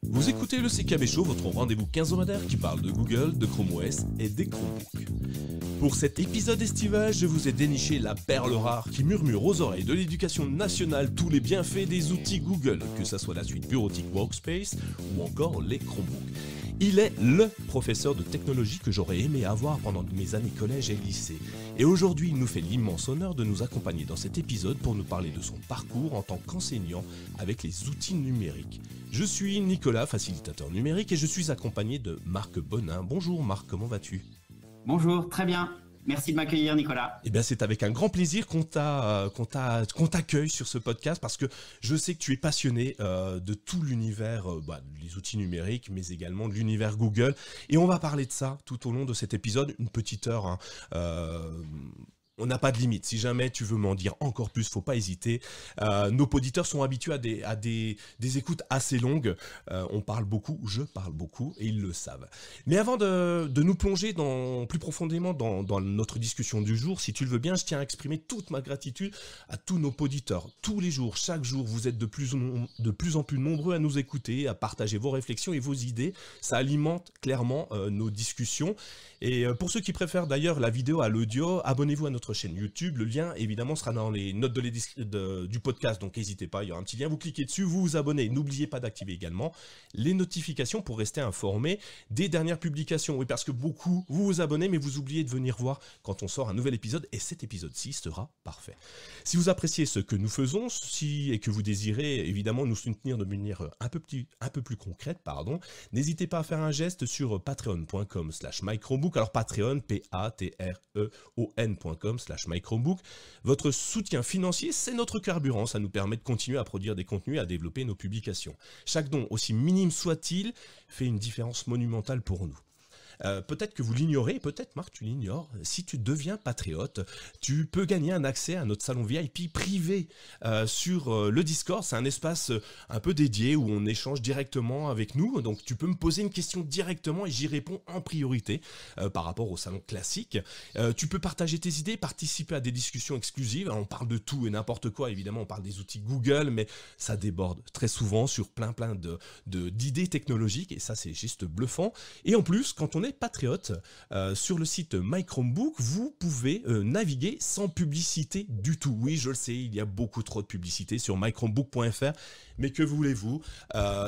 Vous écoutez le CKB Show, votre rendez-vous quinzomadaire qui parle de Google, de Chrome OS et des Chromebooks. Pour cet épisode estival, je vous ai déniché la perle rare qui murmure aux oreilles de l'éducation nationale tous les bienfaits des outils Google, que ce soit la suite bureautique Workspace ou encore les Chromebooks. Il est LE professeur de technologie que j'aurais aimé avoir pendant mes années collège et lycée. Et aujourd'hui, il nous fait l'immense honneur de nous accompagner dans cet épisode pour nous parler de son parcours en tant qu'enseignant avec les outils numériques. Je suis Nicolas, facilitateur numérique, et je suis accompagné de Marc Bonin. Bonjour Marc, comment vas-tu ? Bonjour, très bien. Merci de m'accueillir, Nicolas. Eh bien, c'est avec un grand plaisir qu'on t'accueille sur ce podcast parce que je sais que tu es passionné de tout l'univers des outils numériques, mais également de l'univers Google. Et on va parler de ça tout au long de cet épisode, une petite heure. On n'a pas de limite. Si jamais tu veux m'en dire encore plus, faut pas hésiter. Nos auditeurs sont habitués à des écoutes assez longues. On parle beaucoup, je parle beaucoup, et ils le savent. Mais avant de nous plonger plus profondément dans notre discussion du jour, si tu le veux bien, je tiens à exprimer toute ma gratitude à tous nos auditeurs. Tous les jours, chaque jour, vous êtes de plus en plus nombreux à nous écouter, à partager vos réflexions et vos idées. Ça alimente clairement nos discussions. Et pour ceux qui préfèrent d'ailleurs la vidéo à l'audio, abonnez-vous à notre chaîne YouTube. Le lien évidemment sera dans les notes du podcast, donc n'hésitez pas, il y aura un petit lien, vous cliquez dessus, vous vous abonnez. N'oubliez pas d'activer également les notifications pour rester informé des dernières publications. Oui, parce que beaucoup vous abonnez, mais vous oubliez de venir voir quand on sort un nouvel épisode, et cet épisode-ci sera parfait. Si vous appréciez ce que nous faisons, et que vous désirez évidemment nous soutenir de manière un peu plus concrète, n'hésitez pas à faire un geste sur patreon.com/mychromebook. Alors Patreon, patreon.com/mychromebook. Votre soutien financier, c'est notre carburant. Ça nous permet de continuer à produire des contenus et à développer nos publications. Chaque don, aussi minime soit-il, fait une différence monumentale pour nous. Peut-être que vous l'ignorez, peut-être Marc tu l'ignores, si tu deviens patriote, tu peux gagner un accès à notre salon VIP privé sur le Discord. C'est un espace un peu dédié où on échange directement avec nous, donc tu peux me poser une question directement et j'y réponds en priorité par rapport au salon classique. Tu peux partager tes idées, participer à des discussions exclusives. Alors, on parle de tout et n'importe quoi, évidemment on parle des outils Google, mais ça déborde très souvent sur plein d'idées technologiques et ça c'est juste bluffant. Et en plus, quand on est patriote, sur le site My Chromebook, vous pouvez naviguer sans publicité du tout. Oui, je le sais, il y a beaucoup trop de publicité sur mychromebook.fr, mais que voulez-vous,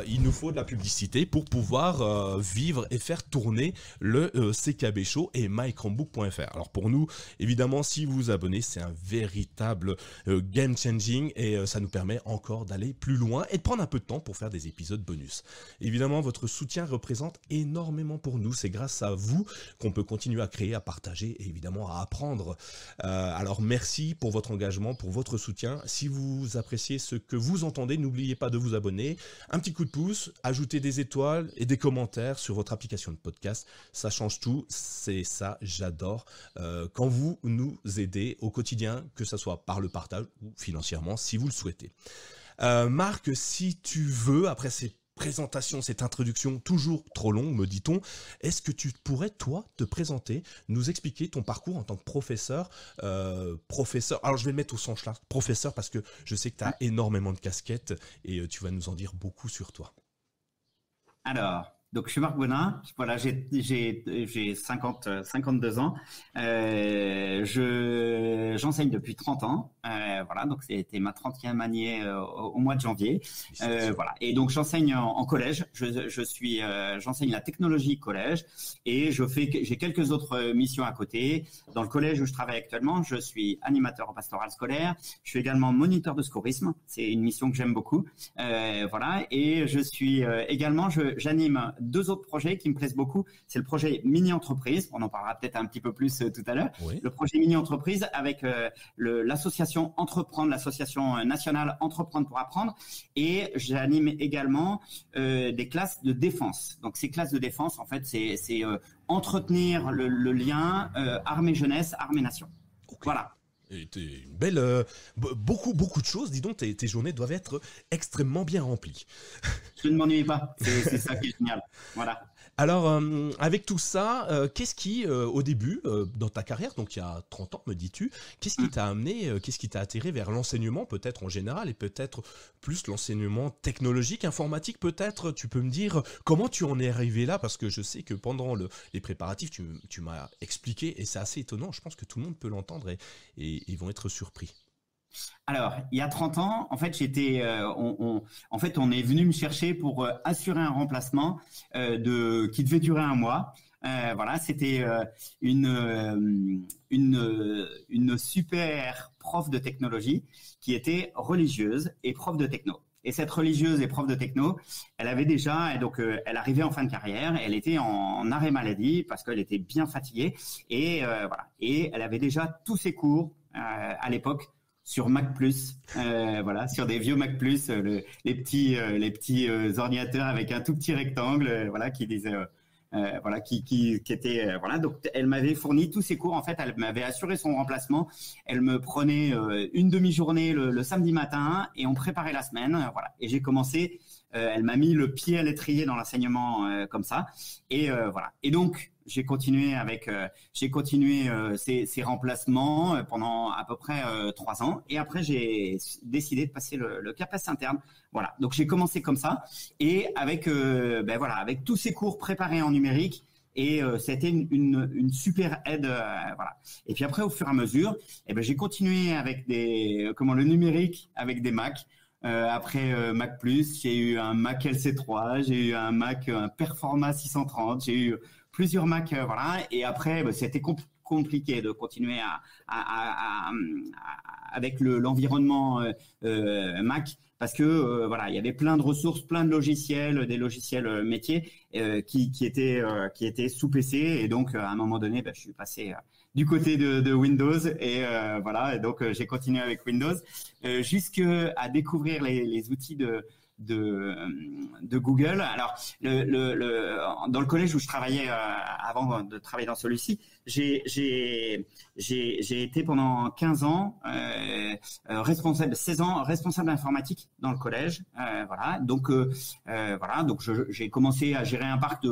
il nous faut de la publicité pour pouvoir vivre et faire tourner le CKB Show et mychromebook.fr. Alors pour nous, évidemment, si vous vous abonnez, c'est un véritable game changing et ça nous permet encore d'aller plus loin et de prendre un peu de temps pour faire des épisodes bonus. Évidemment, votre soutien représente énormément pour nous. C'est grâce à vous qu'on peut continuer à créer, à partager et évidemment à apprendre. Alors merci pour votre engagement, pour votre soutien. Si vous appréciez ce que vous entendez, n'oubliez pas de vous abonner. Un petit coup de pouce, ajouter des étoiles et des commentaires sur votre application de podcast. Ça change tout. C'est ça, j'adore. Quand vous nous aidez au quotidien, que ce soit par le partage ou financièrement, si vous le souhaitez. Marc, si tu veux, après ces présentation, cette introduction toujours trop longue, me dit-on, est-ce que tu pourrais, toi, te présenter, nous expliquer ton parcours en tant que professeur, alors je vais le mettre au sens large, professeur, parce que je sais que tu as énormément de casquettes et tu vas nous en dire beaucoup sur toi. Alors, donc je suis Marc Bonin, voilà, j'ai 52 ans, j'enseigne depuis 30 ans, voilà, donc c'était ma 30e année au mois de janvier, voilà, et donc j'enseigne en collège, j'enseigne la technologie collège et j'ai quelques autres missions à côté. Dans le collège où je travaille actuellement, je suis animateur en pastoral scolaire, je suis également moniteur de scourisme, c'est une mission que j'aime beaucoup, voilà, et je suis également, j'anime 2 autres projets qui me plaisent beaucoup. C'est le projet Mini-Entreprise. On en parlera peut-être un petit peu plus tout à l'heure. Oui. Le projet Mini-Entreprise avec l'association Entreprendre, l'association nationale Entreprendre pour apprendre. Et j'anime également des classes de défense. Donc, ces classes de défense, en fait, c'est entretenir le lien armée-jeunesse, armée-nation. Okay. Voilà. Et t'es une belle, beaucoup de choses. Dis donc, tes journées doivent être extrêmement bien remplies. Je ne m'ennuie pas. C'est ça qui est génial. Voilà. Alors, avec tout ça, qu'est-ce qui, au début, dans ta carrière, donc il y a 30 ans, me dis-tu, qu'est-ce qui t'a amené, qu'est-ce qui t'a attiré vers l'enseignement, peut-être en général, et peut-être plus l'enseignement technologique, informatique, peut-être? Tu peux me dire comment tu en es arrivé là? Parce que je sais que pendant les préparatifs, tu m'as expliqué, et c'est assez étonnant, je pense que tout le monde peut l'entendre, et ils vont être surpris. Alors, il y a 30 ans, en fait, on est venu me chercher pour assurer un remplacement qui devait durer un mois. Voilà, c'était une super prof de technologie qui était religieuse et prof de techno. Et cette religieuse et prof de techno, elle avait déjà, et donc elle arrivait en fin de carrière, elle était en arrêt maladie parce qu'elle était bien fatiguée, et voilà, et elle avait déjà tous ses cours à l'époque sur Mac+, voilà, sur des vieux Mac+, les petits ordinateurs avec un tout petit rectangle, voilà, qui disaient, voilà, qui était, voilà. Donc, elle m'avait fourni tous ses cours. En fait, elle m'avait assuré son remplacement. Elle me prenait une demi-journée le samedi matin et on préparait la semaine, voilà. Et j'ai commencé. Elle m'a mis le pied à l'étrier dans l'enseignement comme ça. Et voilà. Et donc, j'ai continué ces remplacements pendant à peu près 3 ans. Et après, j'ai décidé de passer le CAPES interne. Voilà. Donc, j'ai commencé comme ça. Et avec tous ces cours préparés en numérique. Et c'était une super aide, voilà. Et puis après, au fur et à mesure, j'ai continué avec le numérique avec des Mac. Après Mac+, j'ai eu un Mac LC3, j'ai eu un Mac Performa 630, j'ai eu plusieurs Mac, voilà. Et après, c'était compliqué de continuer avec l'environnement Mac, parce que voilà, il y avait plein de ressources, plein de logiciels, des logiciels métiers qui étaient sous PC, et donc à un moment donné, je suis passé du côté de Windows, et voilà, et donc j'ai continué avec Windows jusqu'à découvrir les outils de Google. Alors, dans le collège où je travaillais avant de travailler dans celui-ci, j'ai été pendant 15 ans responsable, 16 ans responsable informatique dans le collège. Voilà. Donc voilà. Donc j'ai commencé à gérer un parc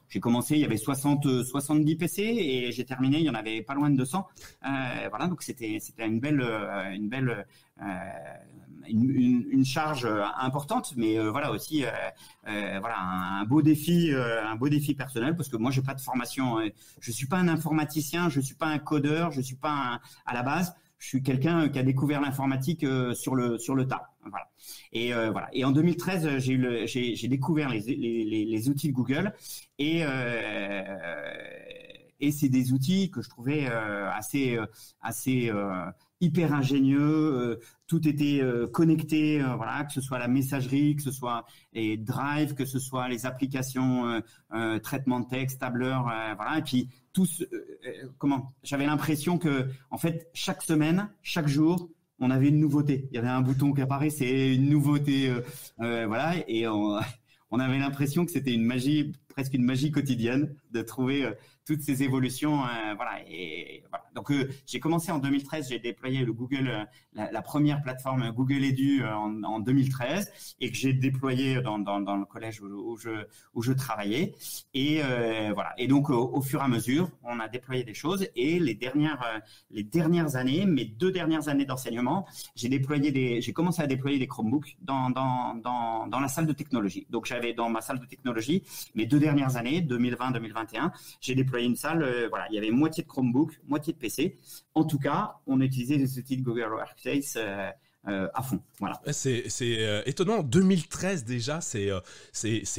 j'ai commencé, il y avait 70 PC, et j'ai terminé, il y en avait pas loin de 200. Voilà. Donc c'était une belle une charge importante, mais voilà aussi voilà un beau défi personnel, parce que moi j'ai pas de formation, je suis pas un informaticien, je suis pas un codeur, je suis pas à la base, je suis quelqu'un qui a découvert l'informatique sur le tas, voilà. Et voilà. Et en 2013, j'ai découvert les outils de Google, et c'est des outils que je trouvais assez hyper ingénieux. Tout était connecté, voilà, que ce soit la messagerie, que ce soit les drives, que ce soit les applications traitement de texte, tableur, voilà. Et puis j'avais l'impression que en fait chaque semaine, chaque jour, on avait une nouveauté. Il y avait un bouton qui apparaissait, une nouveauté, voilà, et on avait l'impression que c'était presque une magie quotidienne de trouver toutes ces évolutions, voilà. Et voilà. Donc j'ai commencé en 2013, j'ai déployé le Google, la première plateforme Google Edu en 2013, et que j'ai déployé dans le collège où je travaillais. Et voilà. Et donc au fur et à mesure, on a déployé des choses. Et les dernières années, mes 2 dernières années d'enseignement, j'ai commencé à déployer des Chromebooks dans la salle de technologie. Donc j'avais dans ma salle de technologie, mes 2 dernières années, 2020-2021, j'ai déployé une salle, voilà, il y avait moitié de Chromebook, moitié de PC. En tout cas, on utilisait les outils de Google Workspace à fond. Voilà. C'est étonnant. 2013 déjà, c'est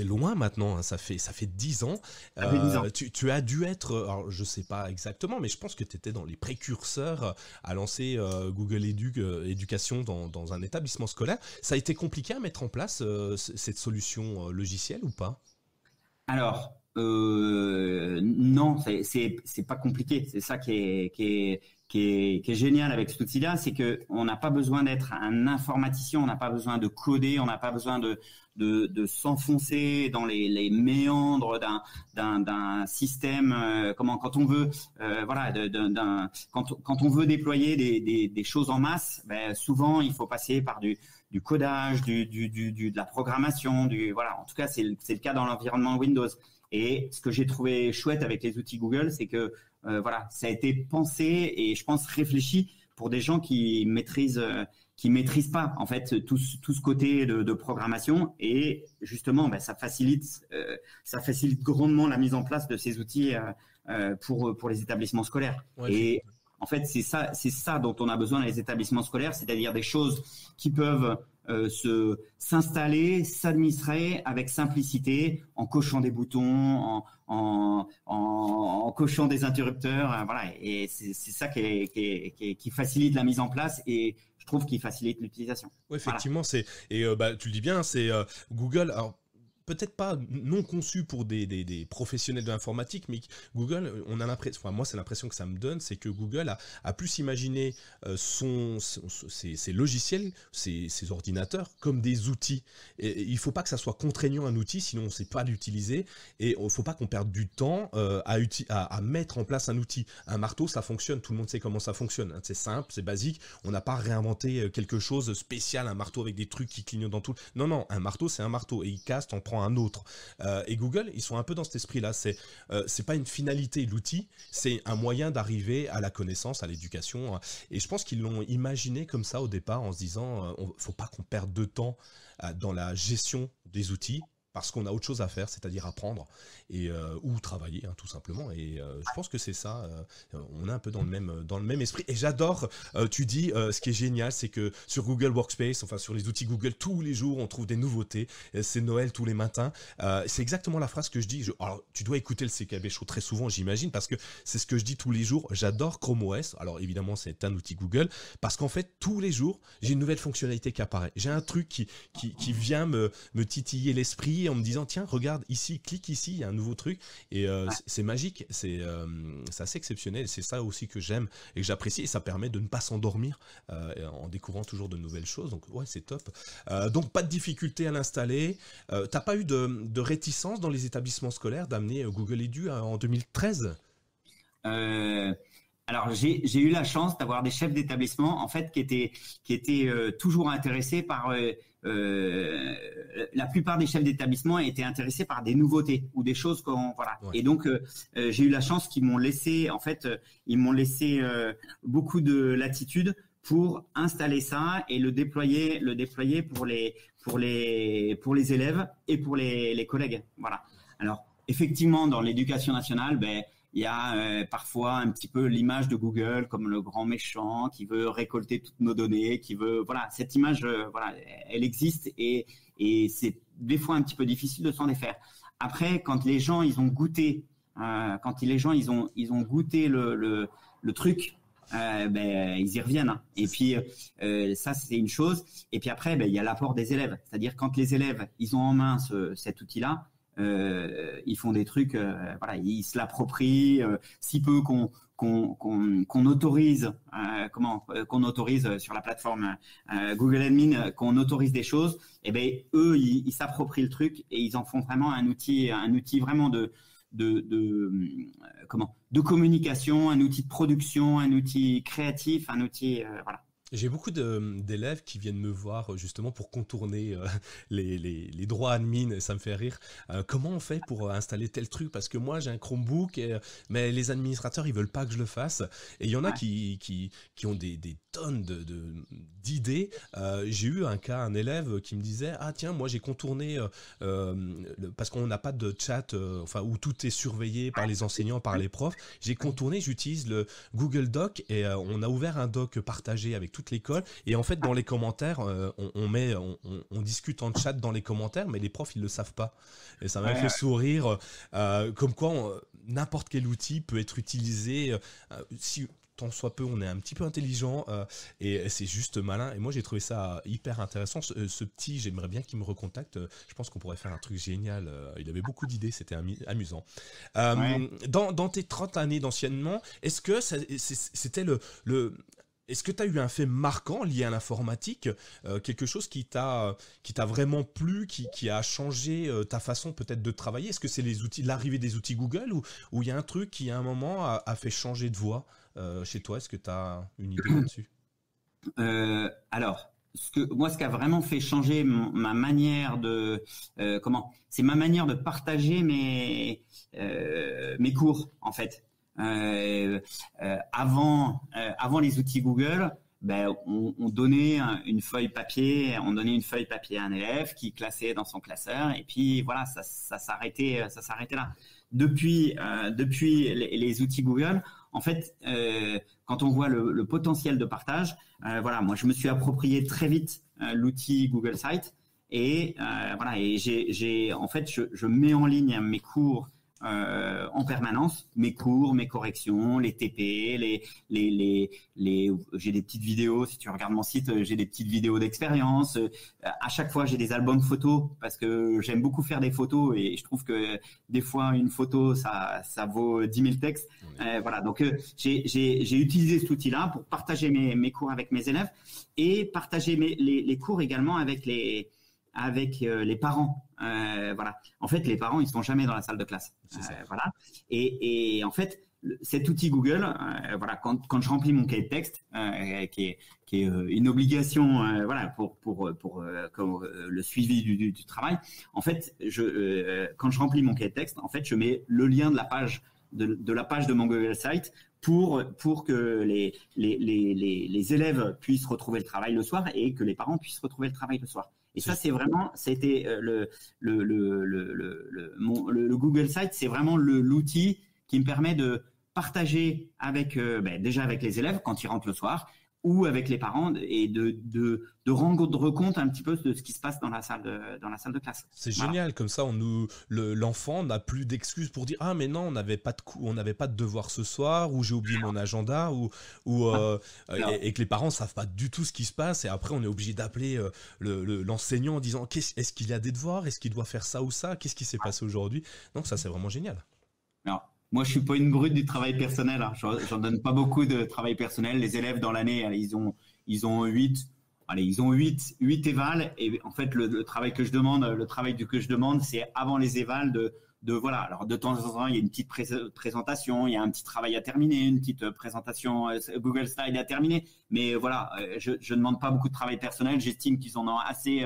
loin maintenant. Hein. Ça fait 10 ans. Ça fait 10 ans. Tu as dû être, alors je sais pas exactement, mais je pense que tu étais dans les précurseurs à lancer Google Éducation dans un établissement scolaire. Ça a été compliqué à mettre en place cette solution logicielle ou pas? Alors, non, c'est pas compliqué. C'est ça qui est génial avec cet outil-là, c'est que on n'a pas besoin d'être un informaticien, on n'a pas besoin de coder, on n'a pas besoin de s'enfoncer dans les méandres d'un système. Quand on veut, voilà, quand on veut déployer des choses en masse, souvent il faut passer par du codage, de la programmation, voilà. En tout cas, c'est le cas dans l'environnement Windows. Et ce que j'ai trouvé chouette avec les outils Google, c'est que voilà, ça a été pensé et je pense réfléchi pour des gens qui maîtrisent pas en fait tout ce côté de programmation, et justement ça facilite grandement la mise en place de ces outils pour les établissements scolaires. Ouais, et en fait, c'est ça dont on a besoin dans les établissements scolaires, c'est-à-dire des choses qui peuvent s'installer, s'administrer avec simplicité, en cochant des boutons, en cochant des interrupteurs, voilà. Et c'est ça qui facilite la mise en place, et je trouve qu'il facilite l'utilisation. Ouais, effectivement, voilà. tu le dis bien, c'est Google. Alors, peut-être pas non conçu pour des professionnels de l'informatique, mais Google, on a l'impression, enfin moi c'est l'impression que ça me donne, c'est que Google a plus imaginé ses logiciels, ses ordinateurs comme des outils. Et il ne faut pas que ça soit contraignant un outil, sinon on ne sait pas l'utiliser, et il ne faut pas qu'on perde du temps à mettre en place un outil. Un marteau, ça fonctionne, tout le monde sait comment ça fonctionne, c'est simple, c'est basique, on n'a pas réinventé quelque chose de spécial, un marteau avec des trucs qui clignotent dans tout. Non, un marteau c'est un marteau, et il casse, t'en prends un autre. Et Google, ils sont un peu dans cet esprit-là. C'est pas une finalité, l'outil, c'est un moyen d'arriver à la connaissance, à l'éducation. Et je pense qu'ils l'ont imaginé comme ça au départ, en se disant, faut pas qu'on perde de temps dans la gestion des outils, parce qu'on a autre chose à faire, c'est-à-dire apprendre ou travailler, tout simplement. Et je pense que c'est ça. On est un peu dans le même esprit. Et j'adore, tu dis, ce qui est génial, c'est que sur Google Workspace, enfin sur les outils Google, tous les jours, on trouve des nouveautés. C'est Noël tous les matins. C'est exactement la phrase que je dis. Alors, tu dois écouter le CKB Show très souvent, j'imagine, parce que c'est ce que je dis tous les jours. J'adore Chrome OS. Alors, évidemment, c'est un outil Google, parce qu'en fait, tous les jours, j'ai une nouvelle fonctionnalité qui apparaît. J'ai un truc qui vient me titiller l'esprit, en me disant tiens regarde ici, clique ici, il y a un nouveau truc, et c'est magique, c'est assez exceptionnel. C'est ça aussi que j'aime et que j'apprécie, et ça permet de ne pas s'endormir en découvrant toujours de nouvelles choses. Donc ouais, c'est top. Donc pas de difficulté à l'installer. T'as pas eu de réticence dans les établissements scolaires d'amener Google Edu en 2013? Alors j'ai eu la chance d'avoir des chefs d'établissement en fait qui étaient toujours intéressés par la plupart des chefs d'établissement étaient intéressés par des nouveautés ou des choses voilà. Ouais. Et donc j'ai eu la chance qu'ils m'ont laissé beaucoup de latitude pour installer ça et le déployer pour les élèves et pour les collègues. Voilà. Alors effectivement, dans l'éducation nationale, il y a parfois un petit peu l'image de Google comme le grand méchant qui veut récolter toutes nos données, voilà, cette image, voilà, elle existe, et c'est des fois un petit peu difficile de s'en défaire. Après, quand les gens ils ont goûté, ils ont goûté le truc, ils y reviennent. Hein. Et puis ça c'est une chose. Et puis après, il y a l'apport des élèves, c'est-à-dire quand les élèves ils ont en main cet outil-là. Ils font des trucs, voilà, ils se l'approprient. Si peu qu'on autorise, qu'on autorise sur la plateforme Google Admin, qu'on autorise des choses, et eux ils s'approprient le truc et ils en font vraiment un outil vraiment de communication, un outil de production, un outil créatif, un outil voilà. J'ai beaucoup d'élèves qui viennent me voir justement pour contourner les droits admin, ça me fait rire. Comment on fait pour installer tel truc? Parce que moi j'ai un Chromebook, mais les administrateurs ils veulent pas que je le fasse. Et il y en a qui ont des tonnes d'idées. J'ai eu un élève qui me disait ah tiens moi j'ai contourné parce qu'on n'a pas de chat, où tout est surveillé par les enseignants, par les profs. J'ai contourné, j'utilise le Google Doc et on a ouvert un doc partagé avec toute l'école, et en fait dans les commentaires on discute en chat dans les commentaires, mais les profs ils le savent pas, et ça m'a fait sourire, comme quoi n'importe quel outil peut être utilisé si tant soit peu on est un petit peu intelligent, et c'est juste malin. Et moi j'ai trouvé ça hyper intéressant. Ce petit, j'aimerais bien qu'il me recontacte. Je pense qu'on pourrait faire un truc génial. Il avait beaucoup d'idées, c'était amusant. Dans tes 30 années d'anciennement, est-ce que c'était est-ce que tu as eu un fait marquant lié à l'informatique, quelque chose qui t'a vraiment plu, qui a changé ta façon peut-être de travailler? Est-ce que c'est l'arrivée des outils Google, ou il y a un truc qui à un moment a fait changer de voie chez toi? Est-ce que tu as une idée là-dessus? Alors, ce qui a vraiment fait changer ma manière c'est ma manière de partager mes cours en fait. Avant les outils Google, on donnait une feuille papier, à un élève qui classait dans son classeur, et puis voilà, ça s'arrêtait là. Depuis les outils Google, en fait, quand on voit le potentiel de partage, moi je me suis approprié très vite l'outil Google Site, et je mets en ligne mes cours en permanence, mes cours, mes corrections, les TP, j'ai des petites vidéos. Si tu regardes mon site, j'ai des petites vidéos d'expérience. À chaque fois, j'ai des albums photos parce que j'aime beaucoup faire des photos, et je trouve que des fois une photo ça vaut 10 000 textes. Donc j'ai utilisé cet outil-là pour partager mes cours avec mes élèves, et partager les cours également avec les parents. En fait, les parents, ils sont jamais dans la salle de classe. Et en fait, cet outil Google, quand je remplis mon cahier de texte, qui est une obligation, pour le suivi du travail. En fait, quand je remplis mon cahier de texte, en fait, je mets le lien de la page de mon Google Site pour que les élèves puissent retrouver le travail le soir, et que les parents puissent retrouver le travail le soir. Et ça, ça a été le Google Site, c'est vraiment l'outil qui me permet de partager déjà avec les élèves quand ils rentrent le soir, ou avec les parents, et de rendre compte un petit peu de ce qui se passe dans la salle de classe. C'est génial, comme ça l'enfant n'a plus d'excuses pour dire mais non, on n'avait pas de devoir ce soir, ou j'ai oublié mon agenda, et que les parents savent pas du tout ce qui se passe, et après on est obligé d'appeler l'enseignant en disant est-ce qu'il y a des devoirs, est-ce qu'il doit faire ça ou ça, qu'est-ce qui s'est passé aujourd'hui. Donc ça, c'est vraiment génial. Alors, moi, je suis pas une brute du travail personnel. J'en donne pas beaucoup de travail personnel. Les élèves dans l'année, ils ont 8 évals. Et en fait, le travail que je demande, c'est avant les évals alors de temps en temps, il y a une petite présentation, il y a un petit travail à terminer, une petite présentation Google Slide à terminer. Mais je demande pas beaucoup de travail personnel. J'estime qu'ils en ont assez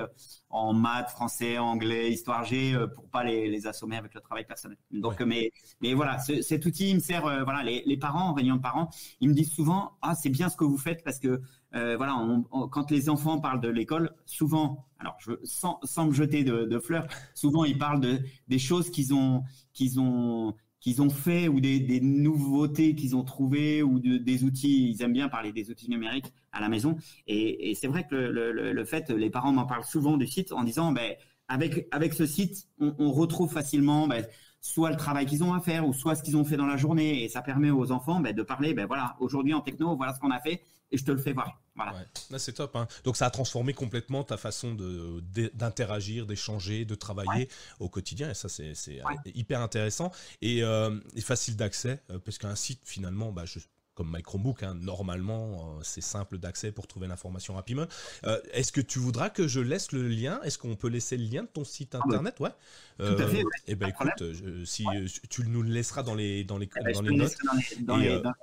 en maths, français, anglais, histoire G, pour pas les assommer avec le travail personnel. Donc, mais voilà, cet outil, il me sert. Les parents, en réunion de parents, ils me disent souvent, c'est bien ce que vous faites, parce que quand les enfants parlent de l'école, souvent, alors sans me jeter de fleurs, souvent ils parlent des choses qu'ils ont fait, ou des nouveautés qu'ils ont trouvées, ou des outils. Ils aiment bien parler des outils numériques à la maison, et c'est vrai que le fait, les parents m'en parlent souvent du site en disant avec ce site on retrouve facilement soit le travail qu'ils ont à faire, ou soit ce qu'ils ont fait dans la journée, et ça permet aux enfants de parler, aujourd'hui en techno, voilà ce qu'on a fait, et je te le fais voir. Voilà. Ouais. Là, c'est top, hein. Donc ça a transformé complètement ta façon d'interagir, d'échanger, de travailler au quotidien, et ça c'est hyper intéressant, et facile d'accès, parce qu'un site finalement, comme My Chromebook, normalement, c'est simple d'accès pour trouver l'information rapidement. Est-ce que tu voudras que je laisse le lien? Est-ce qu'on peut laisser le lien de ton site internet? Tout à fait. Écoute, si tu nous le laisseras dans les notes.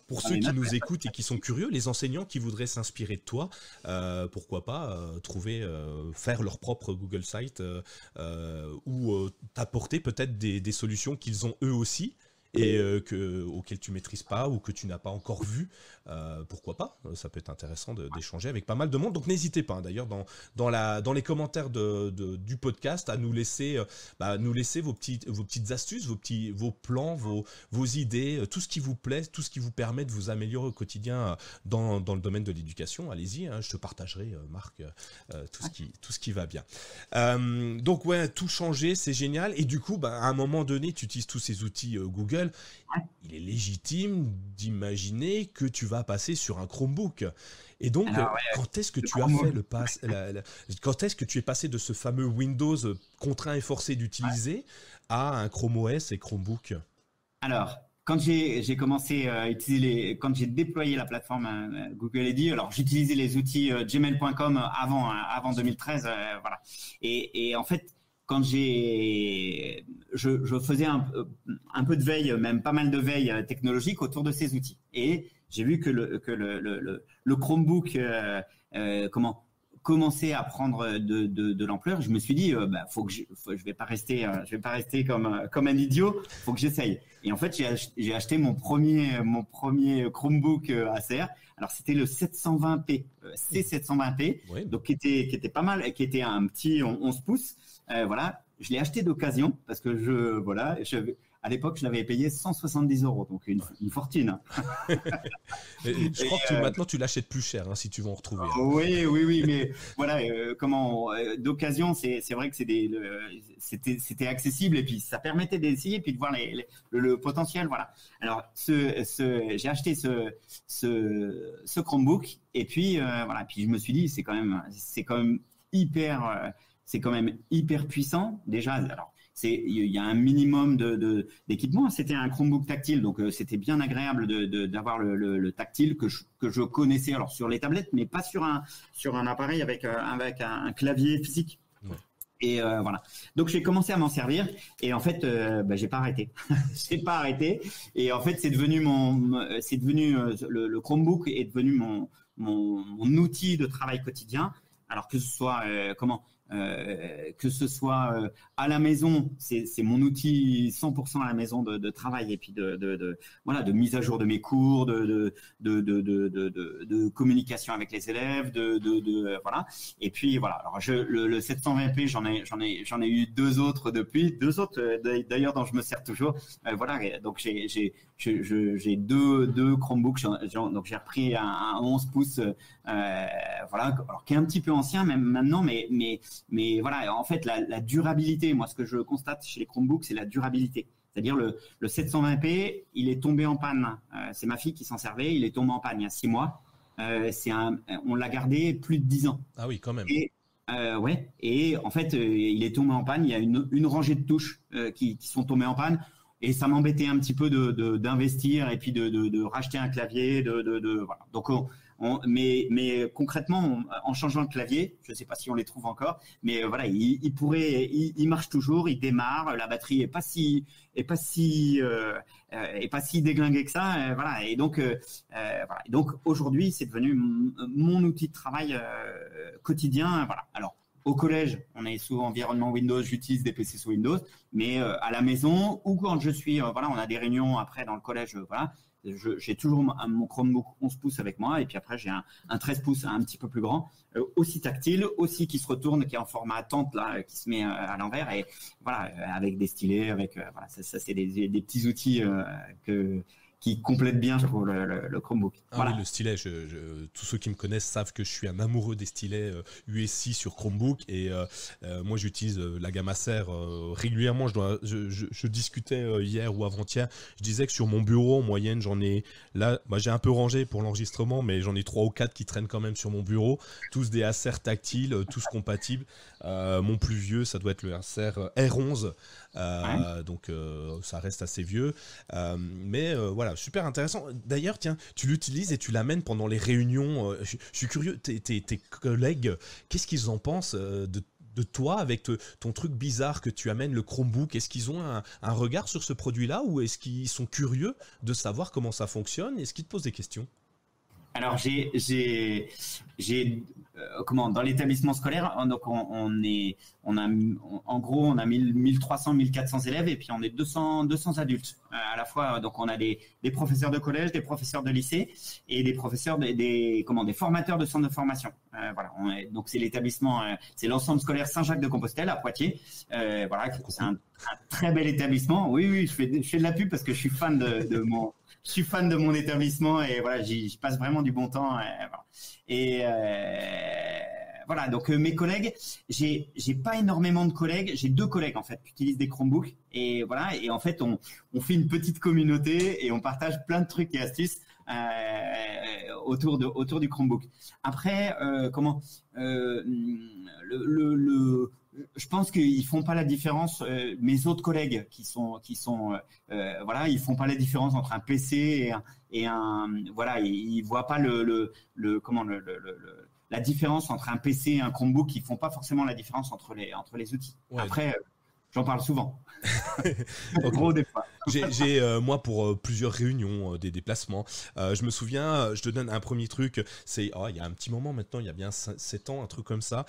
Pour ceux qui nous écoutent et qui sont curieux, les enseignants qui voudraient s'inspirer de toi, pourquoi pas faire leur propre Google Site, ou t'apporter peut-être des solutions qu'ils ont eux aussi, et auquel tu maîtrises pas, ou que tu n'as pas encore vu, pourquoi pas, ça peut être intéressant d'échanger avec pas mal de monde. Donc n'hésitez pas, d'ailleurs, dans les commentaires du podcast, à nous laisser vos petites astuces, vos plans, vos idées, tout ce qui vous plaît, tout ce qui vous permet de vous améliorer au quotidien dans le domaine de l'éducation. Allez-y, je te partagerai, Marc, tout ce qui va bien. Donc tout changer, c'est génial. Et du coup, à un moment donné, tu utilises tous ces outils Google. Il est légitime d'imaginer que tu vas passer sur un Chromebook. Et donc, quand est-ce que tu as fait quand est-ce que tu es passé de ce fameux Windows contraint et forcé d'utiliser à un Chrome OS et Chromebook? Alors, quand j'ai commencé à utiliser quand j'ai déployé la plateforme Google Edu, alors j'utilisais les outils gmail.com avant 2013, Et en fait, quand je faisais un peu de veille, même pas mal de veille technologique autour de ces outils, et j'ai vu que le Chromebook commençait à prendre de l'ampleur, je me suis dit, je vais pas rester comme un idiot, faut que j'essaye. Et en fait, j'ai acheté mon premier Chromebook Acer. Alors c'était le 720p, C720p, Oui. donc qui était pas mal, qui était un petit 11 pouces. Voilà, je l'ai acheté d'occasion parce que à l'époque, je l'avais payé 170 €, donc une fortune. Je crois que maintenant tu l'achètes plus cher si tu veux en retrouver. Oui, mais voilà, d'occasion, c'est vrai que c'était accessible et puis ça permettait d'essayer puis de voir le potentiel, voilà. Alors j'ai acheté ce Chromebook et puis voilà, puis je me suis dit c'est quand même hyper puissant déjà. Alors il y a un minimum d'équipement. C'était un Chromebook tactile, donc c'était bien agréable d'avoir le tactile que je connaissais alors sur les tablettes, mais pas sur un appareil avec un clavier physique. Ouais. Et voilà. Donc j'ai commencé à m'en servir et en fait j'ai pas arrêté. J'ai pas arrêté et en fait le Chromebook est devenu mon outil de travail quotidien. Alors que ce soit à la maison, c'est mon outil 100% à la maison de travail et puis de mise à jour de mes cours, de communication avec les élèves, voilà. Et puis voilà. Alors le 720p, j'en ai eu deux autres d'ailleurs dont je me sers toujours. Voilà. Donc j'ai deux Chromebooks. Donc j'ai repris un 11 pouces, voilà, alors qui est un petit peu ancien même maintenant, mais voilà, en fait la durabilité, moi ce que je constate chez les Chromebooks, c'est la durabilité. C'est-à-dire le 720p, il est tombé en panne. C'est ma fille qui s'en servait, il est tombé en panne il y a 6 mois. On l'a gardé plus de 10 ans. Ah oui, quand même. Et ouais, et en fait il est tombé en panne. Il y a une rangée de touches qui sont tombées en panne. Et ça m'embêtait un petit peu d'investir et puis de racheter un clavier, voilà. Donc mais concrètement, en changeant le clavier, je ne sais pas si on les trouve encore, mais voilà, il marche toujours, il démarre, la batterie est pas si déglinguée que ça, voilà. Et donc voilà. Et donc aujourd'hui, c'est devenu mon outil de travail quotidien, voilà. Alors au collège, on est sous environnement Windows, j'utilise des PC sous Windows, mais à la maison ou quand je suis, voilà, on a des réunions après dans le collège, voilà, j'ai toujours mon Chromebook 11 pouces avec moi et puis après j'ai un 13 pouces un petit peu plus grand, aussi tactile, aussi qui se retourne, qui est en format tente là, qui se met à l'envers et voilà, avec des stylets, avec voilà, ça c'est des petits outils qui complète bien, je trouve, le Chromebook. Ah voilà. oui, le stylet, tous ceux qui me connaissent savent que je suis un amoureux des stylets USI sur Chromebook et moi j'utilise la gamme Acer régulièrement. Je discutais hier ou avant-hier, je disais que sur mon bureau en moyenne j'en ai, là j'ai un peu rangé pour l'enregistrement, mais j'en ai 3 ou 4 qui traînent quand même sur mon bureau, tous des Acer tactiles, tous compatibles. Mon plus vieux, ça doit être le Acer R11, donc ça reste assez vieux, mais voilà, super intéressant. D'ailleurs, tiens, tu l'utilises et tu l'amènes pendant les réunions. Je suis curieux, tes collègues, qu'est-ce qu'ils en pensent de toi avec ton truc bizarre que tu amènes, le Chromebook? Est-ce qu'ils ont un regard sur ce produit-là ou est-ce qu'ils sont curieux de savoir comment ça fonctionne? Est-ce qu'ils te posent des questions? Alors dans l'établissement scolaire, donc on a 1300, 1400 élèves et puis on est 200 adultes à la fois. Donc on a des professeurs de collège, des professeurs de lycée et des professeurs des formateurs de centres de formation. Voilà, donc c'est l'établissement, c'est l'ensemble scolaire Saint-Jacques-de-Compostelle à Poitiers. Voilà, c'est un très bel établissement. Oui, je fais de la pub parce que je suis fan je suis fan de mon établissement et voilà, j'y passe vraiment du bon temps. Voilà, donc mes collègues, j'ai pas énormément de collègues, j'ai 2 collègues en fait qui utilisent des Chromebooks et voilà, et en fait on fait une petite communauté et on partage plein de trucs et astuces autour du Chromebook. Après, je pense qu'ils font pas la différence. Mes autres collègues qui sont voilà, ils font pas la différence entre un PC et un voilà, ils voient pas la différence entre un PC et un Chromebook. Ils font pas forcément la différence entre les outils. Ouais. Après, j'en parle souvent. Okay. Gros des fois. Moi, pour plusieurs réunions, des déplacements, je me souviens, je te donne un premier truc, c'est, il y a un petit moment maintenant, il y a bien 7 ans, un truc comme ça,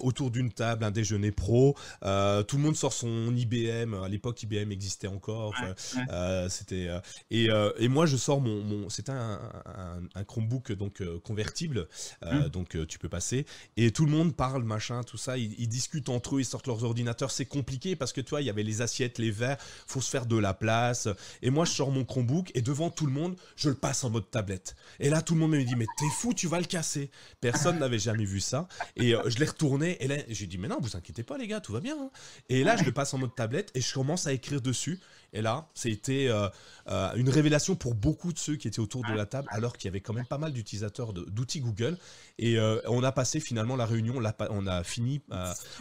autour d'une table, un déjeuner pro, tout le monde sort son IBM, à l'époque IBM existait encore, c'était, et moi je sors c'était un Chromebook donc convertible, donc tu peux passer, et tout le monde parle, machin, tout ça, ils discutent entre eux, ils sortent leurs ordinateurs, c'est compliqué parce que toi, il y avait les assiettes, les verres, faut se faire de la place. Et moi, je sors mon Chromebook et devant tout le monde, je le passe en mode tablette. Et là, tout le monde me dit, mais t'es fou, tu vas le casser. Personne n'avait jamais vu ça. Et je l'ai retourné et là, j'ai dit, mais non, vous inquiétez pas, les gars, tout va bien, hein. Et là, je le passe en mode tablette et je commence à écrire dessus. Et là, c'était une révélation pour beaucoup de ceux qui étaient autour de la table, alors qu'il y avait quand même pas mal d'utilisateurs d'outils Google. Et on a passé finalement la réunion, on a fini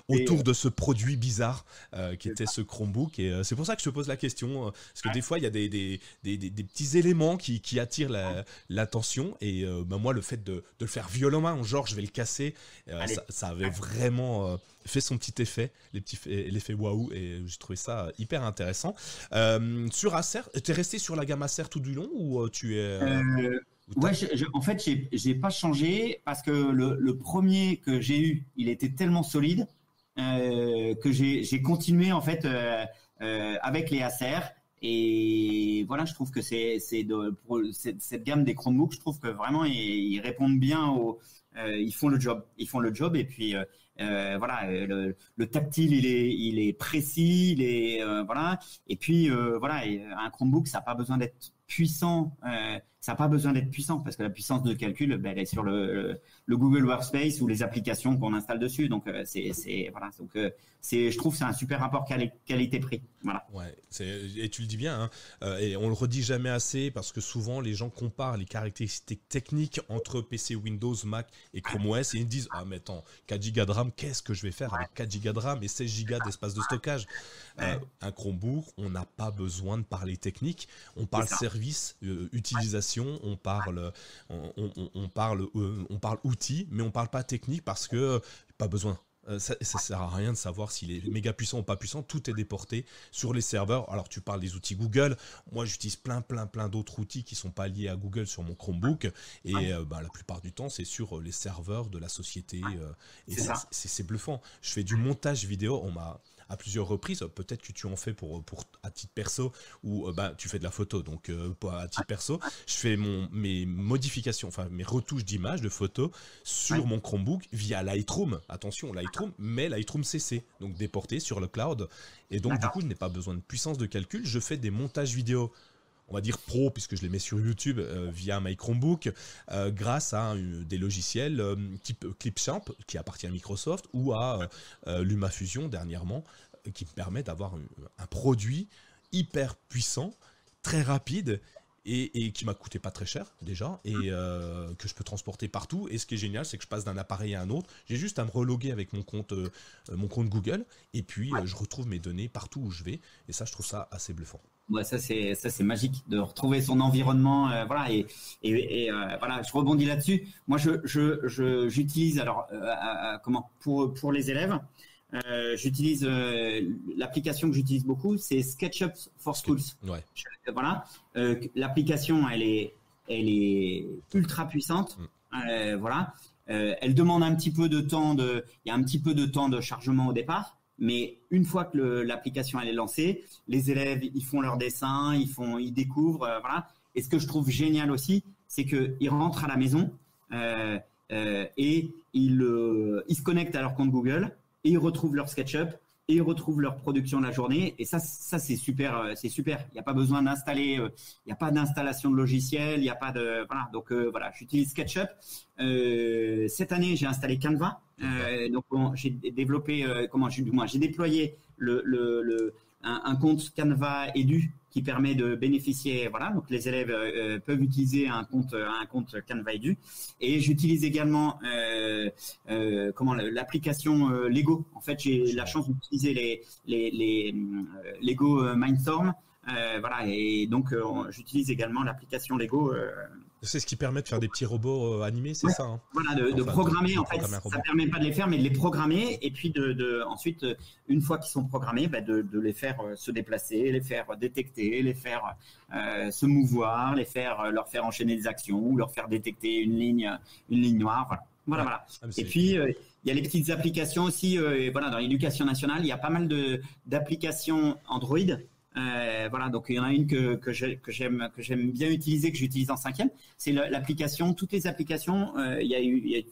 autour de ce produit bizarre qui était ce Chromebook. Et c'est pour ça que je te pose la question, parce que des fois, il y a des petits éléments qui attirent l'attention. Et moi, le fait de le faire violemment, genre je vais le casser, ça avait vraiment... fait son petit effet, l'effet waouh, et j'ai trouvé ça hyper intéressant. Sur Acer, tu es resté sur la gamme Acer tout du long ou tu es... Ouais, en fait, j'ai pas changé parce que le premier que j'ai eu, il était tellement solide que j'ai continué en fait avec les Acer. Et voilà, je trouve que pour cette gamme des Chromebooks, je trouve que vraiment ils répondent bien ils font le job. Ils font le job et puis voilà, le tactile il est précis, voilà. Et puis voilà, un Chromebook ça n'a pas besoin d'être puissant. Ça n'a pas besoin d'être puissant parce que la puissance de calcul, elle est sur le Google Workspace ou les applications qu'on installe dessus. Donc voilà. Donc je trouve que c'est un super rapport qualité-prix. Voilà. Ouais, et tu le dis bien, hein, et on le redit jamais assez parce que souvent les gens comparent les caractéristiques techniques entre PC Windows, Mac et Chrome OS et ils disent mais attends, 4 Go de RAM, qu'est-ce que je vais faire avec 4 Go de RAM et 16 Go d'espace de stockage? Un Chromebook, on n'a pas besoin de parler technique, on parle service, utilisation, on parle outils, mais on parle pas technique parce que pas besoin. Ça sert à rien de savoir s'il est méga puissant ou pas puissant, tout est déporté sur les serveurs. Alors tu parles des outils Google, moi j'utilise plein d'autres outils qui sont pas liés à Google sur mon Chromebook et la plupart du temps c'est sur les serveurs de la société et c'est bluffant. Je fais du montage vidéo, on m'a à plusieurs reprises, peut-être que tu en fais pour à titre perso ou tu fais de la photo, donc à titre perso, je fais mes modifications, enfin mes retouches d'images, de photos sur mon Chromebook via Lightroom. Attention, Lightroom, mais Lightroom CC, donc déporté sur le cloud. Et donc du coup, je n'ai pas besoin de puissance de calcul. Je fais des montages vidéo, on va dire pro, puisque je les mets sur YouTube via My Chromebook, grâce à des logiciels type Clipchamp, qui appartient à Microsoft, ou à LumaFusion dernièrement, qui me permet d'avoir un produit hyper puissant, très rapide, et qui m'a coûté pas très cher déjà, et que je peux transporter partout. Et ce qui est génial, c'est que je passe d'un appareil à un autre. J'ai juste à me reloguer avec mon compte Google, et puis je retrouve mes données partout où je vais. Et ça, je trouve ça assez bluffant. Ouais, ça c'est magique de retrouver son environnement, voilà, et voilà, je rebondis là-dessus. Moi, j'utilise alors pour les élèves, j'utilise l'application que j'utilise beaucoup, c'est SketchUp for Schools. Ouais. Voilà, l'application elle est ultra puissante, voilà. Elle demande un petit peu de temps il y a un petit peu de temps de chargement au départ. Mais une fois que l'application elle est lancée, les élèves ils font leurs dessins, ils découvrent, voilà. Et ce que je trouve génial aussi, c'est que ils rentrent à la maison et ils se connectent à leur compte Google et ils retrouvent leur SketchUp et ils retrouvent leur production de la journée. Et ça c'est super, c'est super. Il n'y a pas besoin d'installer, il n'y a pas d'installation de logiciel, il n'y a pas de voilà. Donc voilà, j'utilise SketchUp. Cette année j'ai installé Canva. Donc j'ai développé j'ai déployé un compte Canva Edu qui permet de bénéficier, voilà, donc les élèves peuvent utiliser un compte Canva Edu, et j'utilise également l'application Lego. En fait, j'ai la chance d'utiliser les Lego Mindstorm, voilà, et donc j'utilise également l'application Lego. C'est ce qui permet de faire des petits robots animés, c'est ça, hein. Voilà, de programmer, en fait, ça ne permet pas de les faire, mais de les programmer, et puis ensuite, une fois qu'ils sont programmés, de les faire se déplacer, les faire détecter, les faire se mouvoir, leur faire enchaîner des actions, ou leur faire détecter une ligne noire, voilà. Et puis, il y a les petites applications aussi, dans l'éducation nationale, il y a pas mal d'applications Android. Donc il y en a une que j'aime bien utiliser, que j'utilise en 5e, c'est l'application. Toutes les applications, il y a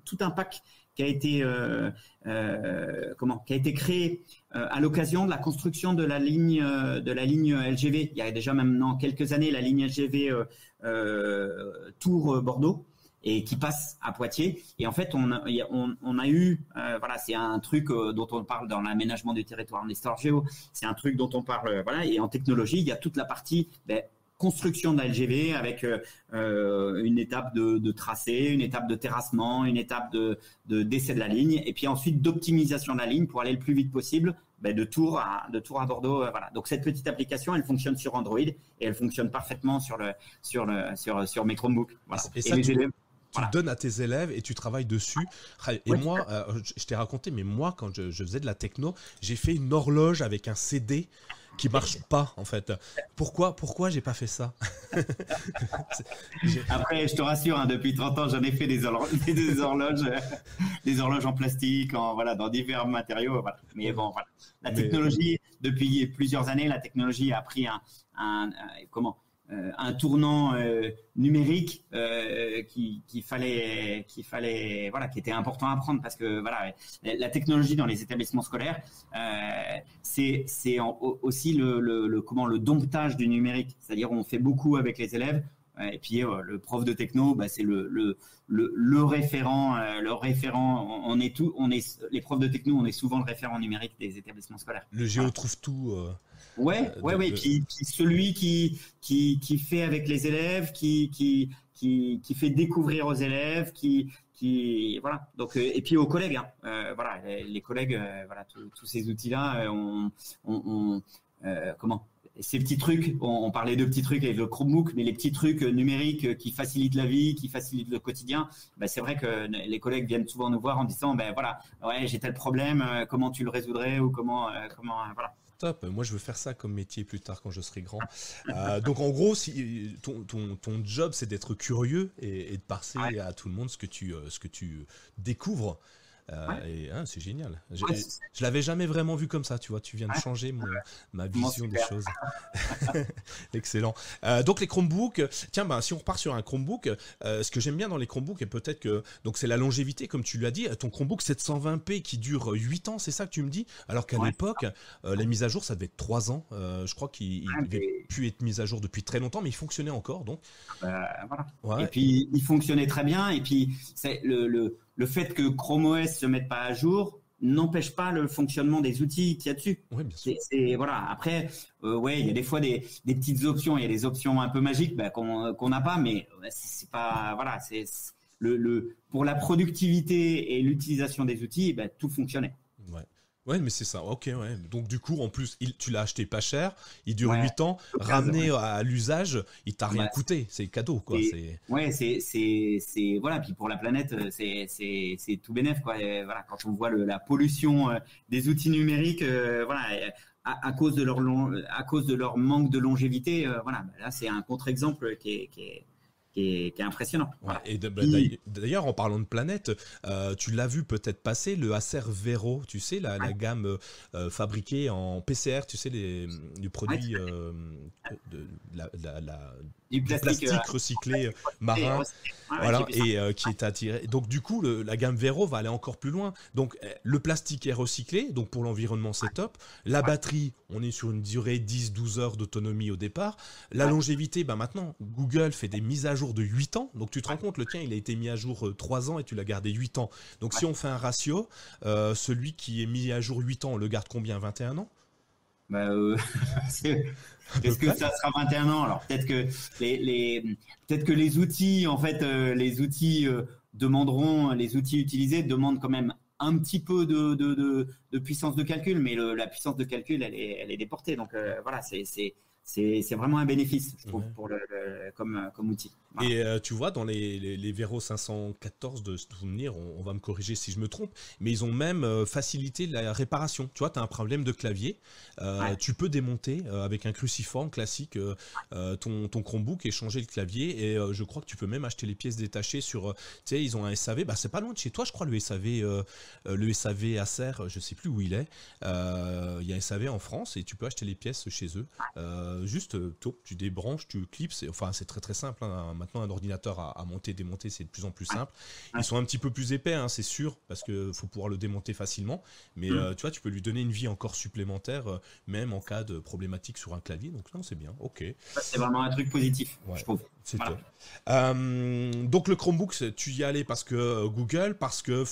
tout un pack qui a été créé à l'occasion de la construction de la ligne LGV. Il y a déjà maintenant quelques années la ligne LGV Tours-Bordeaux, et qui passe à Poitiers. Et en fait, on a eu, c'est un truc dont on parle dans l'aménagement du territoire en histoire géo. C'est un truc dont on parle, et en technologie, il y a toute la partie construction de la LGV avec une étape de tracé, une étape de terrassement, une étape de d'essai de la ligne, et puis ensuite d'optimisation de la ligne pour aller le plus vite possible de Tours à Bordeaux. Donc cette petite application, elle fonctionne sur Android et elle fonctionne parfaitement sur mes Chromebooks. Voilà. Et ça, les élèves. Tu le donnes à tes élèves et tu travailles dessus. Et moi, je t'ai raconté, mais moi, quand je faisais de la techno, j'ai fait une horloge avec un CD qui marche pas, en fait. Pourquoi j'ai pas fait ça? Après, je te rassure, depuis 30 ans, j'en ai fait des horloges en plastique, dans divers matériaux. Voilà. Mais bon, voilà. La technologie, depuis plusieurs années, la technologie a pris un tournant numérique qui était important à prendre, parce que la technologie dans les établissements scolaires, c'est aussi le domptage du numérique, c'est-à-dire on fait beaucoup avec les élèves. Et puis le prof de techno, c'est le référent. Les profs de techno, on est souvent le référent numérique des établissements scolaires. Le géo trouve tout. Ouais. Puis celui qui fait avec les élèves, qui fait découvrir aux élèves, voilà. Donc et puis aux collègues, les collègues, tous ces outils-là, ces petits trucs, on parlait de petits trucs avec le Chromebook, mais les petits trucs numériques qui facilitent la vie, qui facilitent le quotidien, c'est vrai que les collègues viennent souvent nous voir en disant, j'ai tel problème, comment tu le résoudrais, ou comment. Top. Moi, je veux faire ça comme métier plus tard quand je serai grand. Donc, en gros, si ton job, c'est d'être curieux et de passer à tout le monde ce que tu découvres. C'est génial. Je l'avais jamais vraiment vu comme ça, tu vois. Tu viens de changer ma vision des choses. Excellent. Donc les Chromebooks, tiens, si on repart sur un Chromebook, ce que j'aime bien dans les Chromebooks, et peut-être que donc c'est la longévité, comme tu l'as dit. Ton Chromebook 720p qui dure 8 ans, c'est ça que tu me dis? Alors qu'à l'époque, les mises à jour, ça devait être 3 ans. Je crois qu'il devait plus être mis à jour depuis très longtemps, mais il fonctionnait encore. Donc. Et puis il fonctionnait très bien. Et puis c'est le fait que Chrome OS se mette pas à jour n'empêche pas le fonctionnement des outils qu'il y a dessus. Oui, bien sûr. Après, il y a des fois des petites options, il y a des options un peu magiques qu'on n'a pas, mais c'est pas c'est pour la productivité et l'utilisation des outils, tout fonctionnait. Ouais, mais c'est ça. Ok, ouais. Donc du coup, en plus, tu l'as acheté pas cher, il dure 8 ans, ramené à l'usage, il t'a rien coûté, c'est cadeau, quoi. C'est puis pour la planète, c'est tout bénef, quoi. Et quand on voit la pollution des outils numériques, à cause de leur manque de longévité, là c'est un contre-exemple qui est impressionnant. Et d'ailleurs, en parlant de planète, tu l'as vu peut-être passer, le Acer Vero, tu sais, la gamme fabriquée en PCR, tu sais, du produit du plastique recyclé marin, et qui est attiré. Donc du coup, la gamme Vero va aller encore plus loin. Donc le plastique est recyclé, donc pour l'environnement c'est top. La batterie, on est sur une durée 10-12 heures d'autonomie au départ. La longévité, maintenant Google fait des mises à jour de 8 ans. Donc tu te rends compte, le tien il a été mis à jour 3 ans et tu l'as gardé 8 ans. Donc si on fait un ratio, celui qui est mis à jour 8 ans, on le garde combien? 21 ans? Est-ce que ça sera 21 ans? Alors peut-être que les outils, en fait, les outils utilisés demandent quand même un petit peu de puissance de calcul, mais la puissance de calcul, elle est déportée. Donc c'est vraiment un bénéfice, je trouve, comme outil. Voilà. Et tu vois, dans les Vero 514 de souvenir, on va me corriger si je me trompe, mais ils ont même facilité la réparation. Tu vois, tu as un problème de clavier, Ouais. tu peux démonter avec un cruciforme classique ton Chromebook et changer le clavier. Et je crois que tu peux même acheter les pièces détachées sur. Tu sais, ils ont un SAV, bah, c'est pas loin de chez toi, je crois, le SAV Acer, je sais plus où il est. Il y a un SAV en France et tu peux acheter les pièces chez eux. Juste, tu débranches, tu clips, c'est très très simple. Hein. Maintenant, un ordinateur à monter, démonter, c'est de plus en plus simple. Ils sont un petit peu plus épais, hein, c'est sûr, parce qu'il faut pouvoir le démonter facilement. Mais tu vois, tu peux lui donner une vie encore supplémentaire, même en cas de problématique sur un clavier. Donc non, c'est bien, ok. C'est vraiment un truc positif, Ouais, je trouve. c'est Voilà. top. Donc le Chromebook, tu y allais parce que Google, parce que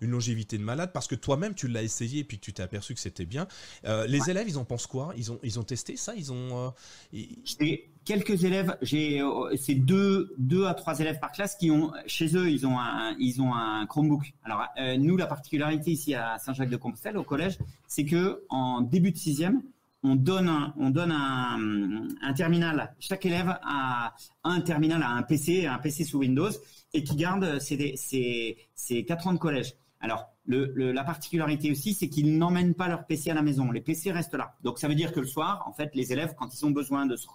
une longévité de malade, parce que toi-même tu l'as essayé et puis que tu t'es aperçu que c'était bien. Les élèves, ils en pensent quoi? Ils ont testé ça? J'ai quelques élèves, c'est deux à trois élèves par classe qui ont, chez eux, ils ont un Chromebook. Alors, nous, la particularité ici à Saint-Jacques-de-Compostelle, au collège, c'est que en début de sixième, on donne un terminal. Chaque élève a un terminal, a un PC sous Windows et qui garde ses 4 ans de collège. Alors, la particularité aussi, c'est qu'ils n'emmènent pas leur PC à la maison. Les PC restent là. Donc, ça veut dire que le soir, en fait, les élèves, quand ils ont besoin de se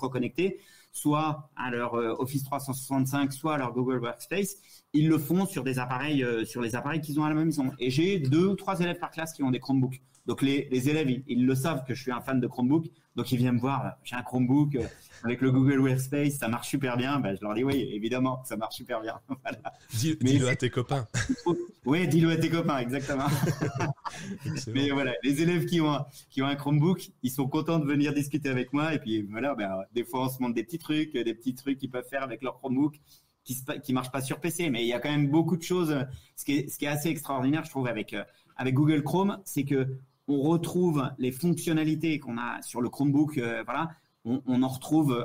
reconnecter, soit à leur Office 365, soit à leur Google Workspace, ils le font sur des appareils, sur les appareils qu'ils ont à la maison. Et j'ai 2 ou 3 élèves par classe qui ont des Chromebooks. Donc, les élèves, ils le savent que je suis un fan de Chromebook. Donc, ils viennent me voir. J'ai un Chromebook avec le Google Workspace. Ça marche super bien. Ben, je leur dis oui, évidemment, ça marche super bien. Voilà. Dis-le à tes copains. Oui, dis-le à tes copains, exactement. Mais voilà, les élèves qui ont un Chromebook, ils sont contents de venir discuter avec moi. Et puis voilà, ben, des fois, on se montre des petits trucs qu'ils peuvent faire avec leur Chromebook qui marchent pas sur PC. Mais il y a quand même beaucoup de choses. Ce qui est assez extraordinaire, je trouve, avec Google Chrome, c'est que on retrouve les fonctionnalités qu'on a sur le Chromebook. Voilà, on en retrouve,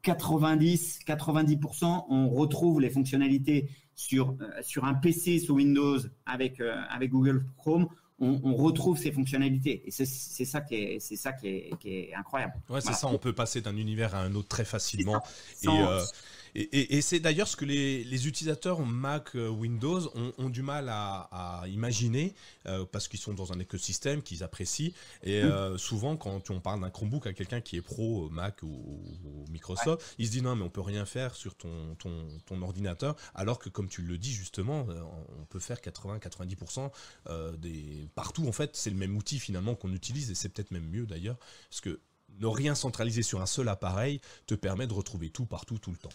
90%, on retrouve les fonctionnalités sur un PC sous Windows avec Google Chrome. On retrouve ces fonctionnalités et c'est ça qui est incroyable. Ouais, c'est Voilà. ça, on peut passer d'un univers à un autre très facilement. Sans- Et c'est d'ailleurs ce que les utilisateurs Mac, Windows ont du mal à imaginer parce qu'ils sont dans un écosystème qu'ils apprécient. Et souvent, quand on parle d'un Chromebook à quelqu'un qui est pro Mac ou Microsoft, il se dit non, mais on peut rien faire sur ton ordinateur. Alors que, comme tu le dis justement, on peut faire 80-90% partout. En fait, c'est le même outil finalement qu'on utilise et c'est peut-être même mieux d'ailleurs parce que ne rien centraliser sur un seul appareil te permet de retrouver tout partout tout le temps.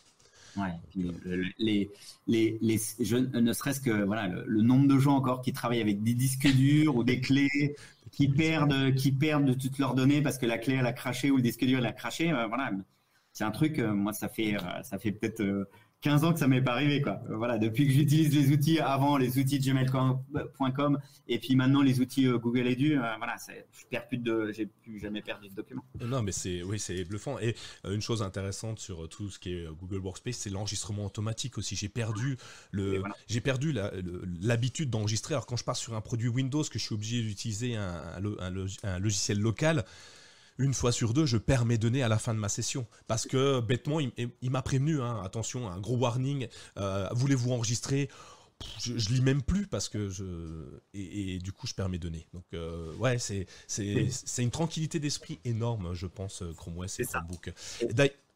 Ouais. Ne serait-ce que voilà le nombre de gens encore qui travaillent avec des disques durs ou des clés qui perdent de toutes leurs données parce que la clé elle a craché ou le disque dur elle a craché. Voilà, c'est un truc. Moi, ça fait peut-être 15 ans que ça m'est pas arrivé quoi. Voilà, depuis que j'utilise les outils avant, les outils de gmail.com et puis maintenant les outils Google Edu, voilà, j'ai plus jamais perdu de documents. Non, mais c'est bluffant. Et une chose intéressante sur tout ce qui est Google Workspace, c'est l'enregistrement automatique aussi. J'ai perdu l'habitude d'enregistrer. Alors quand je pars sur un produit Windows, que je suis obligé d'utiliser un logiciel local, une fois sur deux, je perds mes données à la fin de ma session. Parce que bêtement, il m'a prévenu, hein, attention, un gros warning, voulez-vous enregistrer ? Je lis même plus parce que et du coup je perds mes données. Donc ouais, c'est une tranquillité d'esprit énorme, je pense, Chrome OS et Chromebook.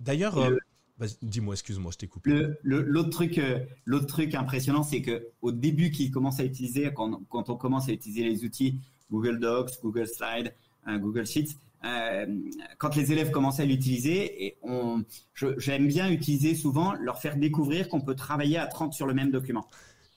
D'ailleurs, dis-moi, excuse-moi, je t'ai coupé. L'autre truc impressionnant, c'est que au début quand on commence à utiliser les outils Google Docs, Google Slides, Google Sheets, quand les élèves commencent à l'utiliser, et j'aime bien utiliser souvent, leur faire découvrir qu'on peut travailler à 30 sur le même document.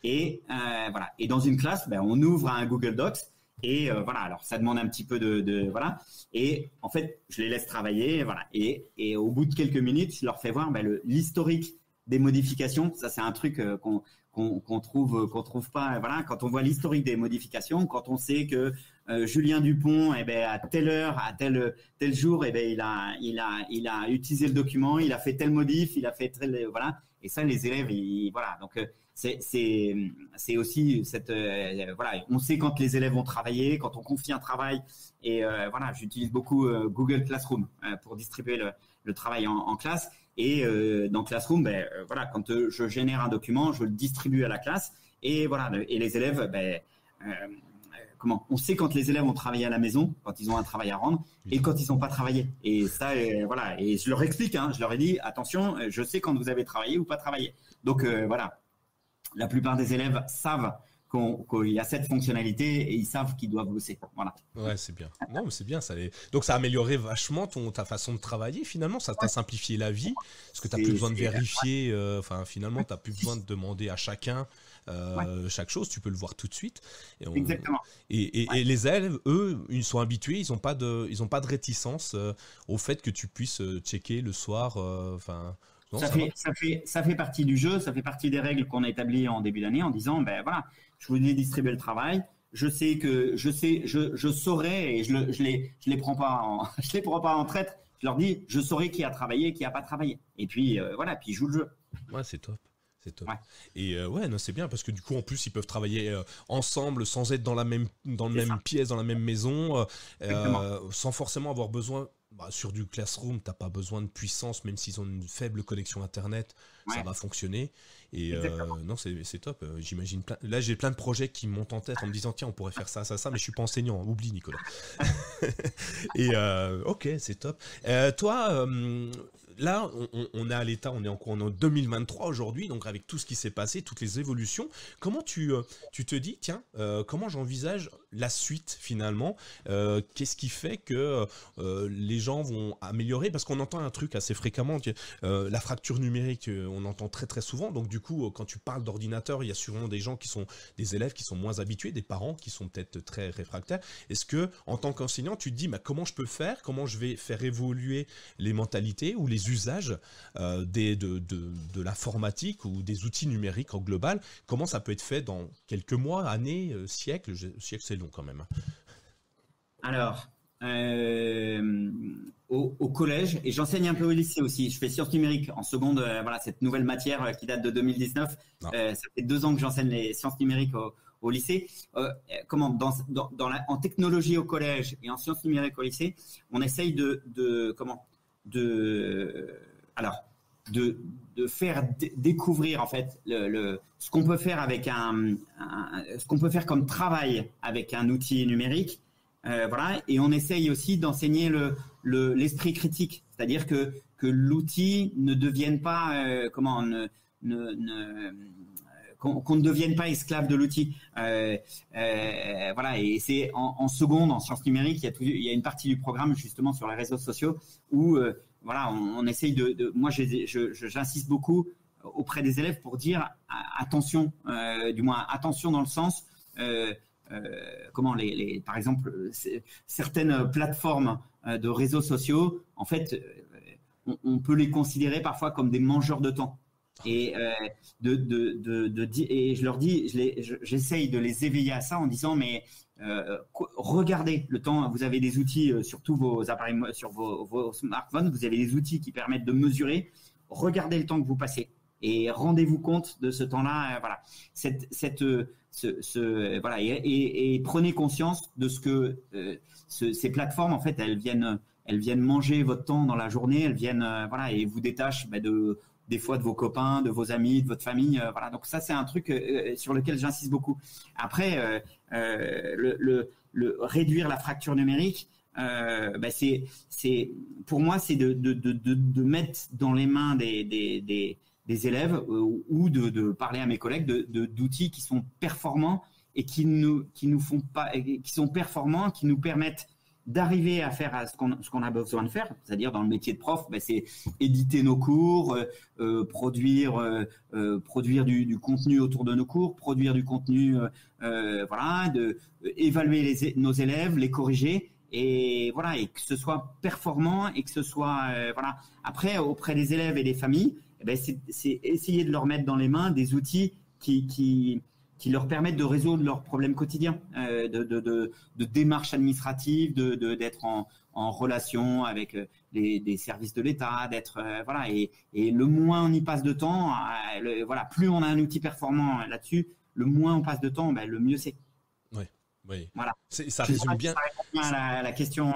Et voilà. Et dans une classe, on ouvre un Google Docs et voilà. Alors ça demande un petit peu de voilà. Et en fait, je les laisse travailler, voilà. Et au bout de quelques minutes, je leur fais voir l'historique des modifications. Ça, c'est un truc qu'on trouve pas. Voilà. Quand on voit l'historique des modifications, quand on sait que Julien Dupont, à telle heure, à tel jour, il a utilisé le document, il a fait tel modif, il a fait tel voilà. Et ça, les élèves, voilà. Donc c'est aussi cette voilà, on sait quand les élèves ont travaillé, quand on confie un travail et voilà, j'utilise beaucoup Google Classroom pour distribuer le travail en classe. Et dans Classroom, voilà, quand je génère un document, je le distribue à la classe. Et voilà, et les élèves, on sait quand les élèves ont travaillé à la maison, quand ils ont un travail à rendre, et quand ils n'ont pas travaillé. Et ça, voilà. Et je leur explique, je leur ai dit, attention, je sais quand vous avez travaillé ou pas travaillé. Donc voilà, la plupart des élèves savent qu'il y a cette fonctionnalité et ils savent qu'ils doivent bosser. Voilà. Ouais, c'est bien. Non, mais c'est bien. Donc, ça a amélioré vachement ta façon de travailler, finalement. Ça t'a simplifié la vie. Parce que tu n'as plus besoin de vérifier. Finalement, tu n'as plus besoin de demander à chacun chaque chose. Tu peux le voir tout de suite. Exactement. Et les élèves, eux, ils sont habitués. Ils n'ont pas de réticence au fait que tu puisses checker le soir. Non, ça fait partie du jeu, ça fait partie des règles qu'on a établies en début d'année en disant, voilà, je vous ai distribué le travail, je saurai et je les prends pas en traître. Je leur dis, je saurai qui a travaillé, qui a pas travaillé. Et puis voilà, puis ils jouent le jeu. Ouais, c'est top. C'est top. Ouais. Et non, c'est bien parce que du coup, en plus, ils peuvent travailler ensemble sans être dans la même pièce, dans la même maison, sans forcément avoir besoin. Sur du Classroom, t'as pas besoin de puissance, même s'ils ont une faible connexion Internet, ça va fonctionner. Et non, c'est top. J'imagine là, j'ai plein de projets qui me montent en tête en me disant tiens, on pourrait faire ça, mais je suis pas enseignant. Oublie, Nicolas. Et ok, c'est top. Toi. Là, on est à l'état, on est en 2023 aujourd'hui, donc avec tout ce qui s'est passé, toutes les évolutions, comment tu te dis, tiens, comment j'envisage la suite finalement, qu'est-ce qui fait que les gens vont améliorer, parce qu'on entend un truc assez fréquemment, la fracture numérique, on entend très très souvent, donc du coup, quand tu parles d'ordinateur, il y a sûrement des gens qui sont des élèves qui sont moins habitués, des parents qui sont peut-être très réfractaires. Est-ce que, en tant qu'enseignant, tu te dis, comment je peux faire, comment je vais faire évoluer les mentalités ou les usages de l'informatique ou des outils numériques en global, comment ça peut être fait dans quelques mois, années, siècles, c'est long quand même. Alors, au collège, et j'enseigne un peu au lycée aussi, je fais sciences numériques en seconde, voilà, cette nouvelle matière qui date de 2019, ça fait 2 ans que j'enseigne les sciences numériques au lycée. En technologie au collège et en sciences numériques au lycée, on essaye de faire découvrir en fait ce qu'on peut faire avec ce qu'on peut faire comme travail avec un outil numérique, voilà. Et on essaye aussi d'enseigner l'esprit critique, c'est-à-dire que l'outil ne devienne pas qu'on ne devienne pas esclave de l'outil. Voilà. Et c'est en seconde, en sciences numériques, il y a une partie du programme justement sur les réseaux sociaux où voilà, on essaye moi, j'insiste beaucoup auprès des élèves pour dire attention, du moins attention dans le sens par exemple, certaines plateformes de réseaux sociaux, en fait, on peut les considérer parfois comme des mangeurs de temps. Et et je leur dis, j'essaye de les éveiller à ça en disant mais regardez le temps. Vous avez des outils sur tous vos appareils, sur vos smartphones. Vous avez des outils qui permettent de mesurer. Regardez le temps que vous passez et rendez-vous compte de ce temps-là. Voilà, voilà, et prenez conscience de ce que ces plateformes en fait elles viennent manger votre temps dans la journée. Elles viennent voilà, et vous détachent des fois de vos copains, de vos amis, de votre famille, voilà. Donc ça, c'est un truc sur lequel j'insiste beaucoup. Après, réduire la fracture numérique, c'est pour moi, c'est de mettre dans les mains des élèves ou de parler à mes collègues d'outils qui sont performants et qui sont performants, qui nous permettent d'arriver à faire ce qu'on a besoin de faire, c'est-à-dire dans le métier de prof, c'est éditer nos cours, produire du contenu autour de nos cours, produire du contenu, voilà, évaluer nos élèves, les corriger, et voilà, et que ce soit performant et que ce soit voilà. Après, auprès des élèves et des familles, c'est essayer de leur mettre dans les mains des outils qui leur permettent de résoudre leurs problèmes quotidiens, de démarches administratives, d'être en relation avec des services de l'État, d'être voilà, et le moins on y passe de temps, voilà, plus on a un outil performant là-dessus, le moins on passe de temps, le mieux c'est. Ouais. Oui. Voilà. Ça résume bien. Ça répond bien à la question.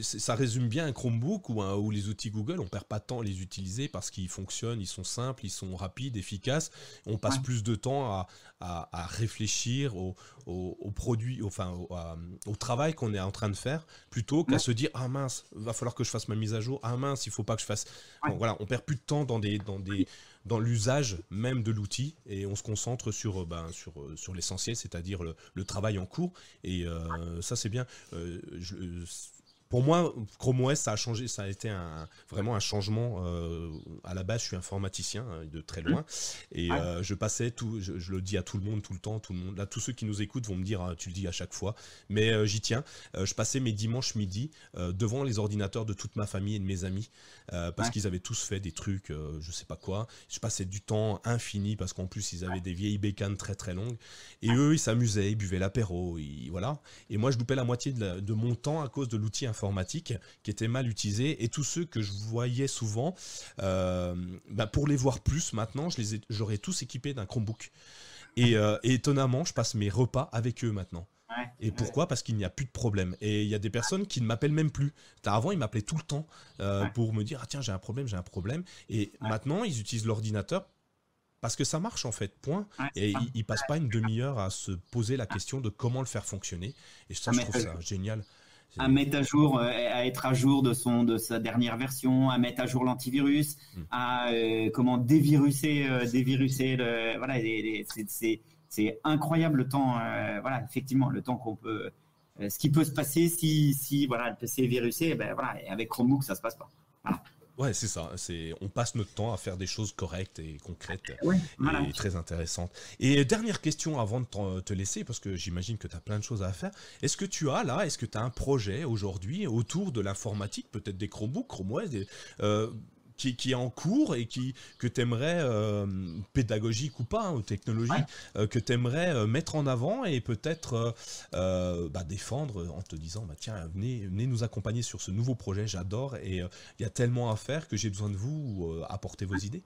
Ça résume bien un Chromebook où les outils Google, on perd pas de temps à les utiliser parce qu'ils fonctionnent, ils sont simples, ils sont rapides, efficaces. On passe plus de temps à réfléchir au produit, enfin au travail qu'on est en train de faire, plutôt qu'à se dire ah mince, va falloir que je fasse ma mise à jour. Ah mince, il faut pas que je fasse. Bon, voilà, on perd plus de temps dans l'usage même de l'outil et on se concentre sur l'essentiel, c'est-à-dire le travail en cours. Et ça, c'est bien. Pour moi, Chrome OS, ça a changé, ça a été vraiment un changement. À la base, je suis informaticien de très loin, et je passais je le dis à tout le monde, tout le temps, là, tous ceux qui nous écoutent vont me dire, tu le dis à chaque fois, mais j'y tiens. Je passais mes dimanches midi devant les ordinateurs de toute ma famille et de mes amis, parce qu'ils avaient tous fait des trucs, je sais pas quoi. Je passais du temps infini parce qu'en plus ils avaient des vieilles bécanes très très longues, et eux ils s'amusaient, ils buvaient l'apéro, voilà. Et moi je loupais la moitié de mon temps à cause de l'outil informatique qui était mal utilisé, et tous ceux que je voyais souvent, pour les voir plus maintenant, j'aurais tous équipés d'un Chromebook. Et étonnamment, je passe mes repas avec eux maintenant. Et pourquoi ? Parce qu'il n'y a plus de problème. Et il y a des personnes qui ne m'appellent même plus. Avant, ils m'appelaient tout le temps pour me dire « Ah tiens, j'ai un problème. » Et maintenant, ils utilisent l'ordinateur parce que ça marche en fait, point. Et ils passent pas une demi-heure à se poser la question de comment le faire fonctionner. Et ça, je trouve ça génial. À mettre à jour, à être à jour de sa dernière version, à mettre à jour l'antivirus, à comment déviruser voilà, c'est incroyable le temps, voilà, effectivement, le temps qu'on peut, ce qui peut se passer si voilà, le PC est virusé, voilà, et avec Chromebook ça se passe pas. Voilà. Ouais, c'est ça. On passe notre temps à faire des choses correctes et concrètes et très intéressantes. Et dernière question avant de te laisser, parce que j'imagine que tu as plein de choses à faire. Est-ce que tu as un projet aujourd'hui autour de l'informatique, peut-être des Chromebooks, Chrome OS, qui est en cours et que tu aimerais, pédagogique ou pas, ou technologique, que tu aimerais mettre en avant et peut-être défendre en te disant tiens, venez nous accompagner sur ce nouveau projet, j'adore, et il y a tellement à faire que j'ai besoin de vous, apporter vos idées.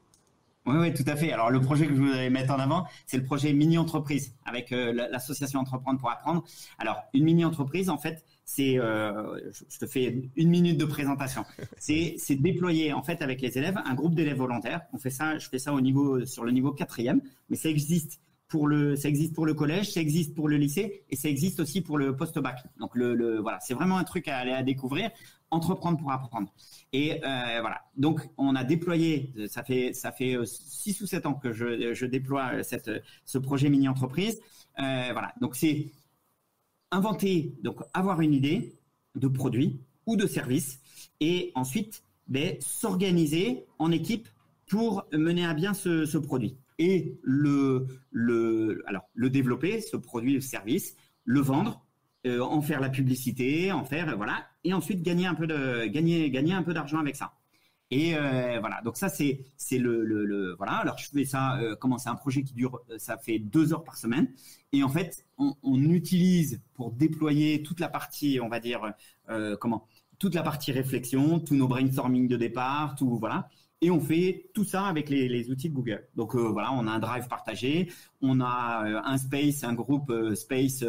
Oui, tout à fait. Alors, le projet que je voudrais mettre en avant, c'est le projet mini-entreprise avec l'association Entreprendre pour apprendre. Alors, une mini-entreprise, en fait, c'est, je te fais 1 minute de présentation. C'est déployer, en fait, avec les élèves, un groupe d'élèves volontaires. Je fais ça sur le niveau 4e, mais ça existe pour le collège, ça existe pour le lycée et ça existe aussi pour le post-bac. Donc, voilà, c'est vraiment un truc à aller à découvrir. Entreprendre pour apprendre. Et voilà. Donc, on a déployé, ça fait 6 ou 7 ans que je déploie ce projet mini-entreprise. Voilà. Donc, c'est inventer, donc avoir une idée de produit ou de service et ensuite s'organiser en équipe pour mener à bien ce produit et le développer, ce produit ou service, le vendre, en faire la publicité, voilà, et ensuite gagner un peu d'argent avec ça. Et voilà, donc ça c'est voilà. Alors je fais ça, c'est un projet qui dure, ça fait 2 heures par semaine, et en fait on utilise pour déployer toute la partie, on va dire toute la partie réflexion, tous nos brainstorming de départ, tout voilà. Et on fait tout ça avec les outils de Google. Donc voilà, on a un drive partagé, on a un space, un groupe space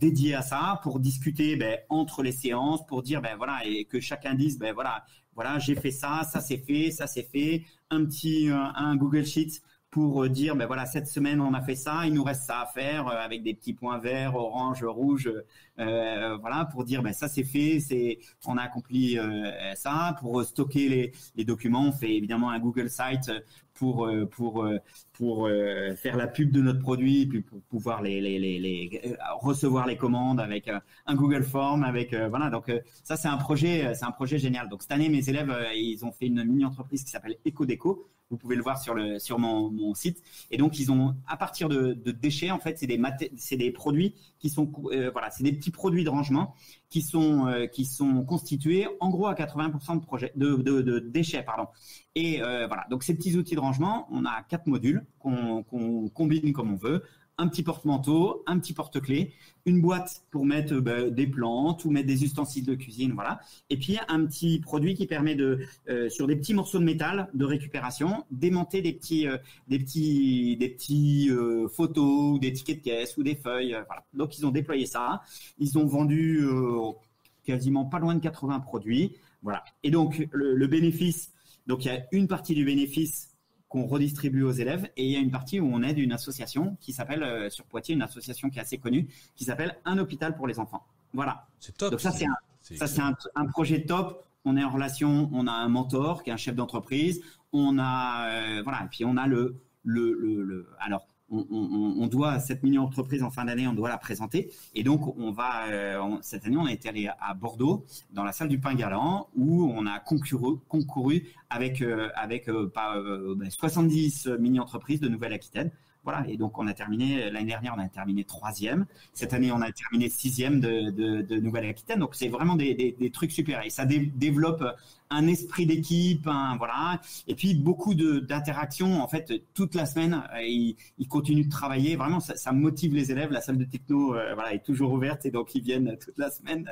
dédié à ça pour discuter entre les séances, pour dire voilà, et que chacun dise voilà, j'ai fait ça c'est fait, un Google Sheets pour dire voilà, cette semaine on a fait ça, il nous reste ça à faire avec des petits points verts, orange, rouge, voilà, pour dire ça c'est fait, on a accompli ça. Pour stocker les documents, on fait évidemment un Google Site pour faire la pub de notre produit, puis pour pouvoir recevoir les commandes avec un Google Form, avec voilà. Donc ça c'est un projet génial. Donc cette année mes élèves ils ont fait une mini entreprise qui s'appelle EcoDéco. Vous pouvez le voir sur mon site. Et donc ils ont, à partir de déchets, en fait, c'est des produits qui sont voilà, c'est des petits produits de rangement qui sont constitués en gros à 80% de déchets, pardon. Et voilà, donc ces petits outils de rangement, on a 4 modules qu'on combine comme on veut. un petit porte-manteau, un petit porte-clés, une boîte pour mettre des plantes ou mettre des ustensiles de cuisine, voilà. Et puis un petit produit qui permet sur des petits morceaux de métal de récupération, démonter des petits photos ou des tickets de caisse ou des feuilles, voilà. Donc ils ont déployé ça, ils ont vendu quasiment pas loin de 80 produits, voilà. Et donc le bénéfice, donc il y a une partie du bénéfice qu'on redistribue aux élèves et il y a une partie où on aide une association qui s'appelle sur Poitiers, une association qui est assez connue, qui s'appelle Un hôpital pour les enfants. Voilà. C'est top. Donc ça c'est un projet top. On est en relation, on a un mentor qui est un chef d'entreprise, on a voilà, et puis on a alors on doit cette mini entreprise en fin d'année, on doit la présenter et donc on va cette année on a été allé à Bordeaux dans la salle du Pain Galant où on a concouru avec 70 mini entreprises de Nouvelle-Aquitaine. Voilà, et donc on a terminé l'année dernière, on a terminé 3e. Cette année, on a terminé 6e de Nouvelle-Aquitaine. Donc c'est vraiment des trucs super. Et ça développe un esprit d'équipe, voilà. Et puis beaucoup d'interactions. En fait, toute la semaine, ils continuent de travailler. Vraiment, ça motive les élèves. La salle de techno, voilà, est toujours ouverte et donc ils viennent toute la semaine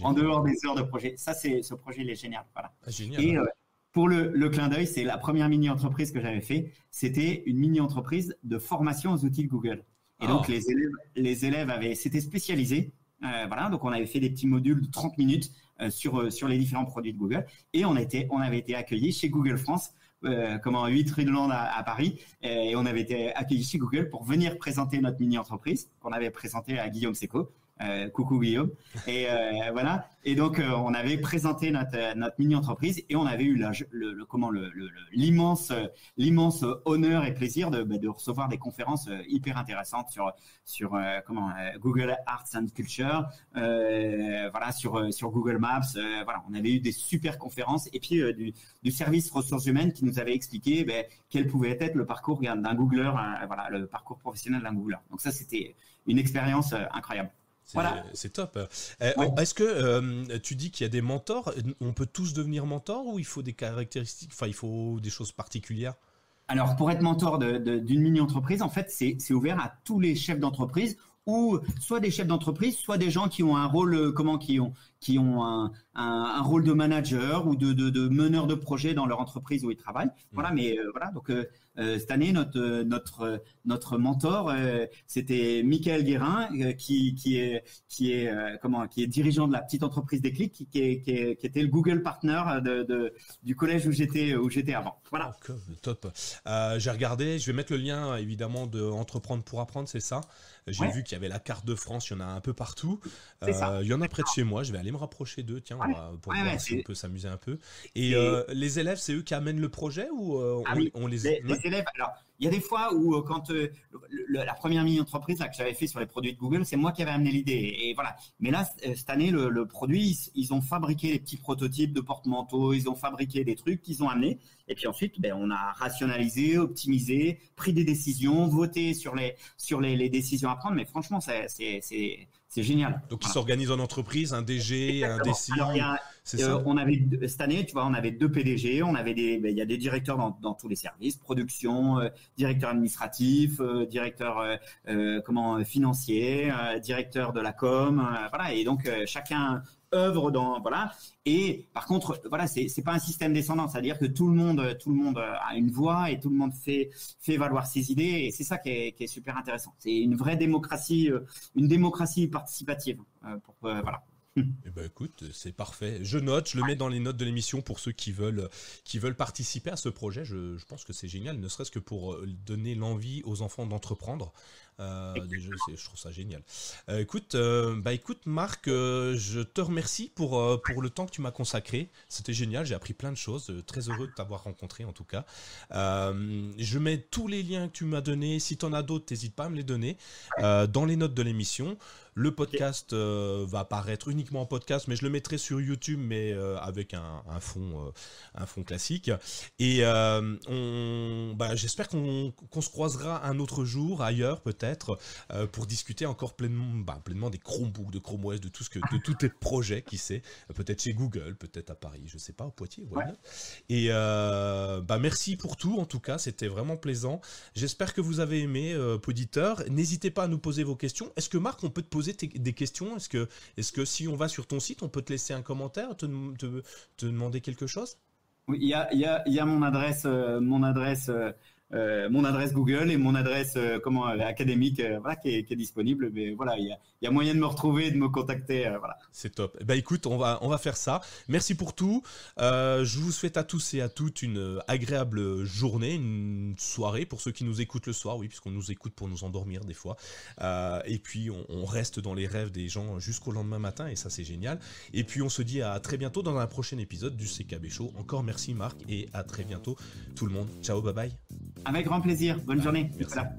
en dehors des heures de projet. Ce projet, il est génial. Voilà. Ah, génial. Et pour le clin d'œil, c'est la première mini-entreprise que j'avais fait. C'était une mini-entreprise de formation aux outils de Google. Et donc, les élèves s'étaient spécialisés. Voilà, donc on avait fait des petits modules de 30 minutes sur les différents produits de Google. Et on avait été accueillis chez Google France, 8 rue de Lande à Paris. Et on avait été accueillis chez Google pour venir présenter notre mini-entreprise qu'on avait présentée à Guillaume Seco. Coucou Guillaume. Et voilà. Et donc on avait présenté notre mini entreprise et on avait eu l'immense honneur et plaisir de recevoir des conférences hyper intéressantes sur Google Arts and Culture, voilà, sur Google Maps. Voilà, on avait eu des super conférences et puis du service ressources humaines qui nous avait expliqué quel pouvait être le parcours d'un Googler, voilà, le parcours professionnel d'un Googler. Donc ça, c'était une expérience incroyable. Voilà. C'est top. Est-ce que tu dis qu'il y a des mentors? On peut tous devenir mentor ou il faut des caractéristiques, enfin il faut des choses particulières? Alors pour être mentor d'une mini-entreprise, en fait, c'est ouvert à tous les chefs d'entreprise ou soit des chefs d'entreprise, soit des gens qui ont un rôle, qui ont un rôle de manager ou de meneur de projet dans leur entreprise où ils travaillent. Voilà, mais voilà. Donc cette année, notre mentor, c'était Michael Guérin, qui est dirigeant de la petite entreprise Déclic, qui était le Google Partner du collège où j'étais avant. Voilà. Okay, top. J'ai regardé, je vais mettre le lien évidemment de Entreprendre pour apprendre, c'est ça. J'ai vu qu'il y avait la carte de France, il y en a un peu partout. Il y en a près de chez moi, je vais aller me rapprocher d'eux, tiens, pour voir si on peut s'amuser un peu. Et les élèves, c'est eux qui amènent le projet ou on les élèves, alors il y a des fois où quand la première mini-entreprise que j'avais fait sur les produits de Google, c'est moi qui avais amené l'idée. Et voilà. Mais là, cette année, le produit, ils ont fabriqué des petits prototypes de porte-manteaux, ils ont fabriqué des trucs qu'ils ont amenés. Et puis ensuite, on a rationalisé, optimisé, pris des décisions, voté sur les décisions à prendre. Mais franchement, c'est génial. Donc, ils s'organisent en entreprise, un DG, exactement. Un DCI. Alors, on avait cette année, tu vois, on avait 2 PDG, il y a des directeurs dans tous les services, production, directeur administratif, directeur financier, directeur de la com, voilà. Et donc chacun œuvre voilà. Et par contre, voilà, c'est pas un système descendant, c'est-à-dire que tout le monde a une voix et tout le monde fait valoir ses idées. Et c'est ça qui est super intéressant. C'est une vraie démocratie, une démocratie participative. Voilà. Eh ben écoute, c'est parfait. Je note, je le mets dans les notes de l'émission pour ceux qui veulent participer à ce projet. Je pense que c'est génial, ne serait-ce que pour donner l'envie aux enfants d'entreprendre. Je trouve ça génial. Écoute Marc, je te remercie pour le temps que tu m'as consacré. C'était génial, j'ai appris plein de choses. Très heureux de t'avoir rencontré en tout cas. Je mets tous les liens que tu m'as donnés. Si tu en as d'autres, n'hésite pas à me les donner dans les notes de l'émission. Le podcast va apparaître uniquement en podcast, mais je le mettrai sur YouTube, mais avec un fond classique. Et j'espère qu'on se croisera un autre jour ailleurs peut-être pour discuter encore pleinement des Chromebooks, de Chrome OS, de tous tes projets, qui sait, peut-être chez Google, peut-être à Paris, je sais pas, au Poitiers. Ouais. Et merci pour tout, en tout cas, c'était vraiment plaisant. J'espère que vous avez aimé, auditeurs. N'hésitez pas à nous poser vos questions. Est-ce que Marc, on peut te poser des questions ? Est-ce que si on va sur ton site, on peut te laisser un commentaire, te demander quelque chose ? Oui, il y a mon adresse Google et mon adresse académique qui est disponible. Mais voilà, il y a moyen de me retrouver et de me contacter. Voilà. C'est top. Écoute, on va faire ça. Merci pour tout. Je vous souhaite à tous et à toutes une agréable journée, une soirée pour ceux qui nous écoutent le soir, oui, puisqu'on nous écoute pour nous endormir des fois. Et puis on reste dans les rêves des gens jusqu'au lendemain matin, et ça c'est génial. Et puis on se dit à très bientôt dans un prochain épisode du CKB Show. Encore merci Marc et à très bientôt tout le monde. Ciao, bye bye. Avec grand plaisir. Bonne journée. Merci. Voilà.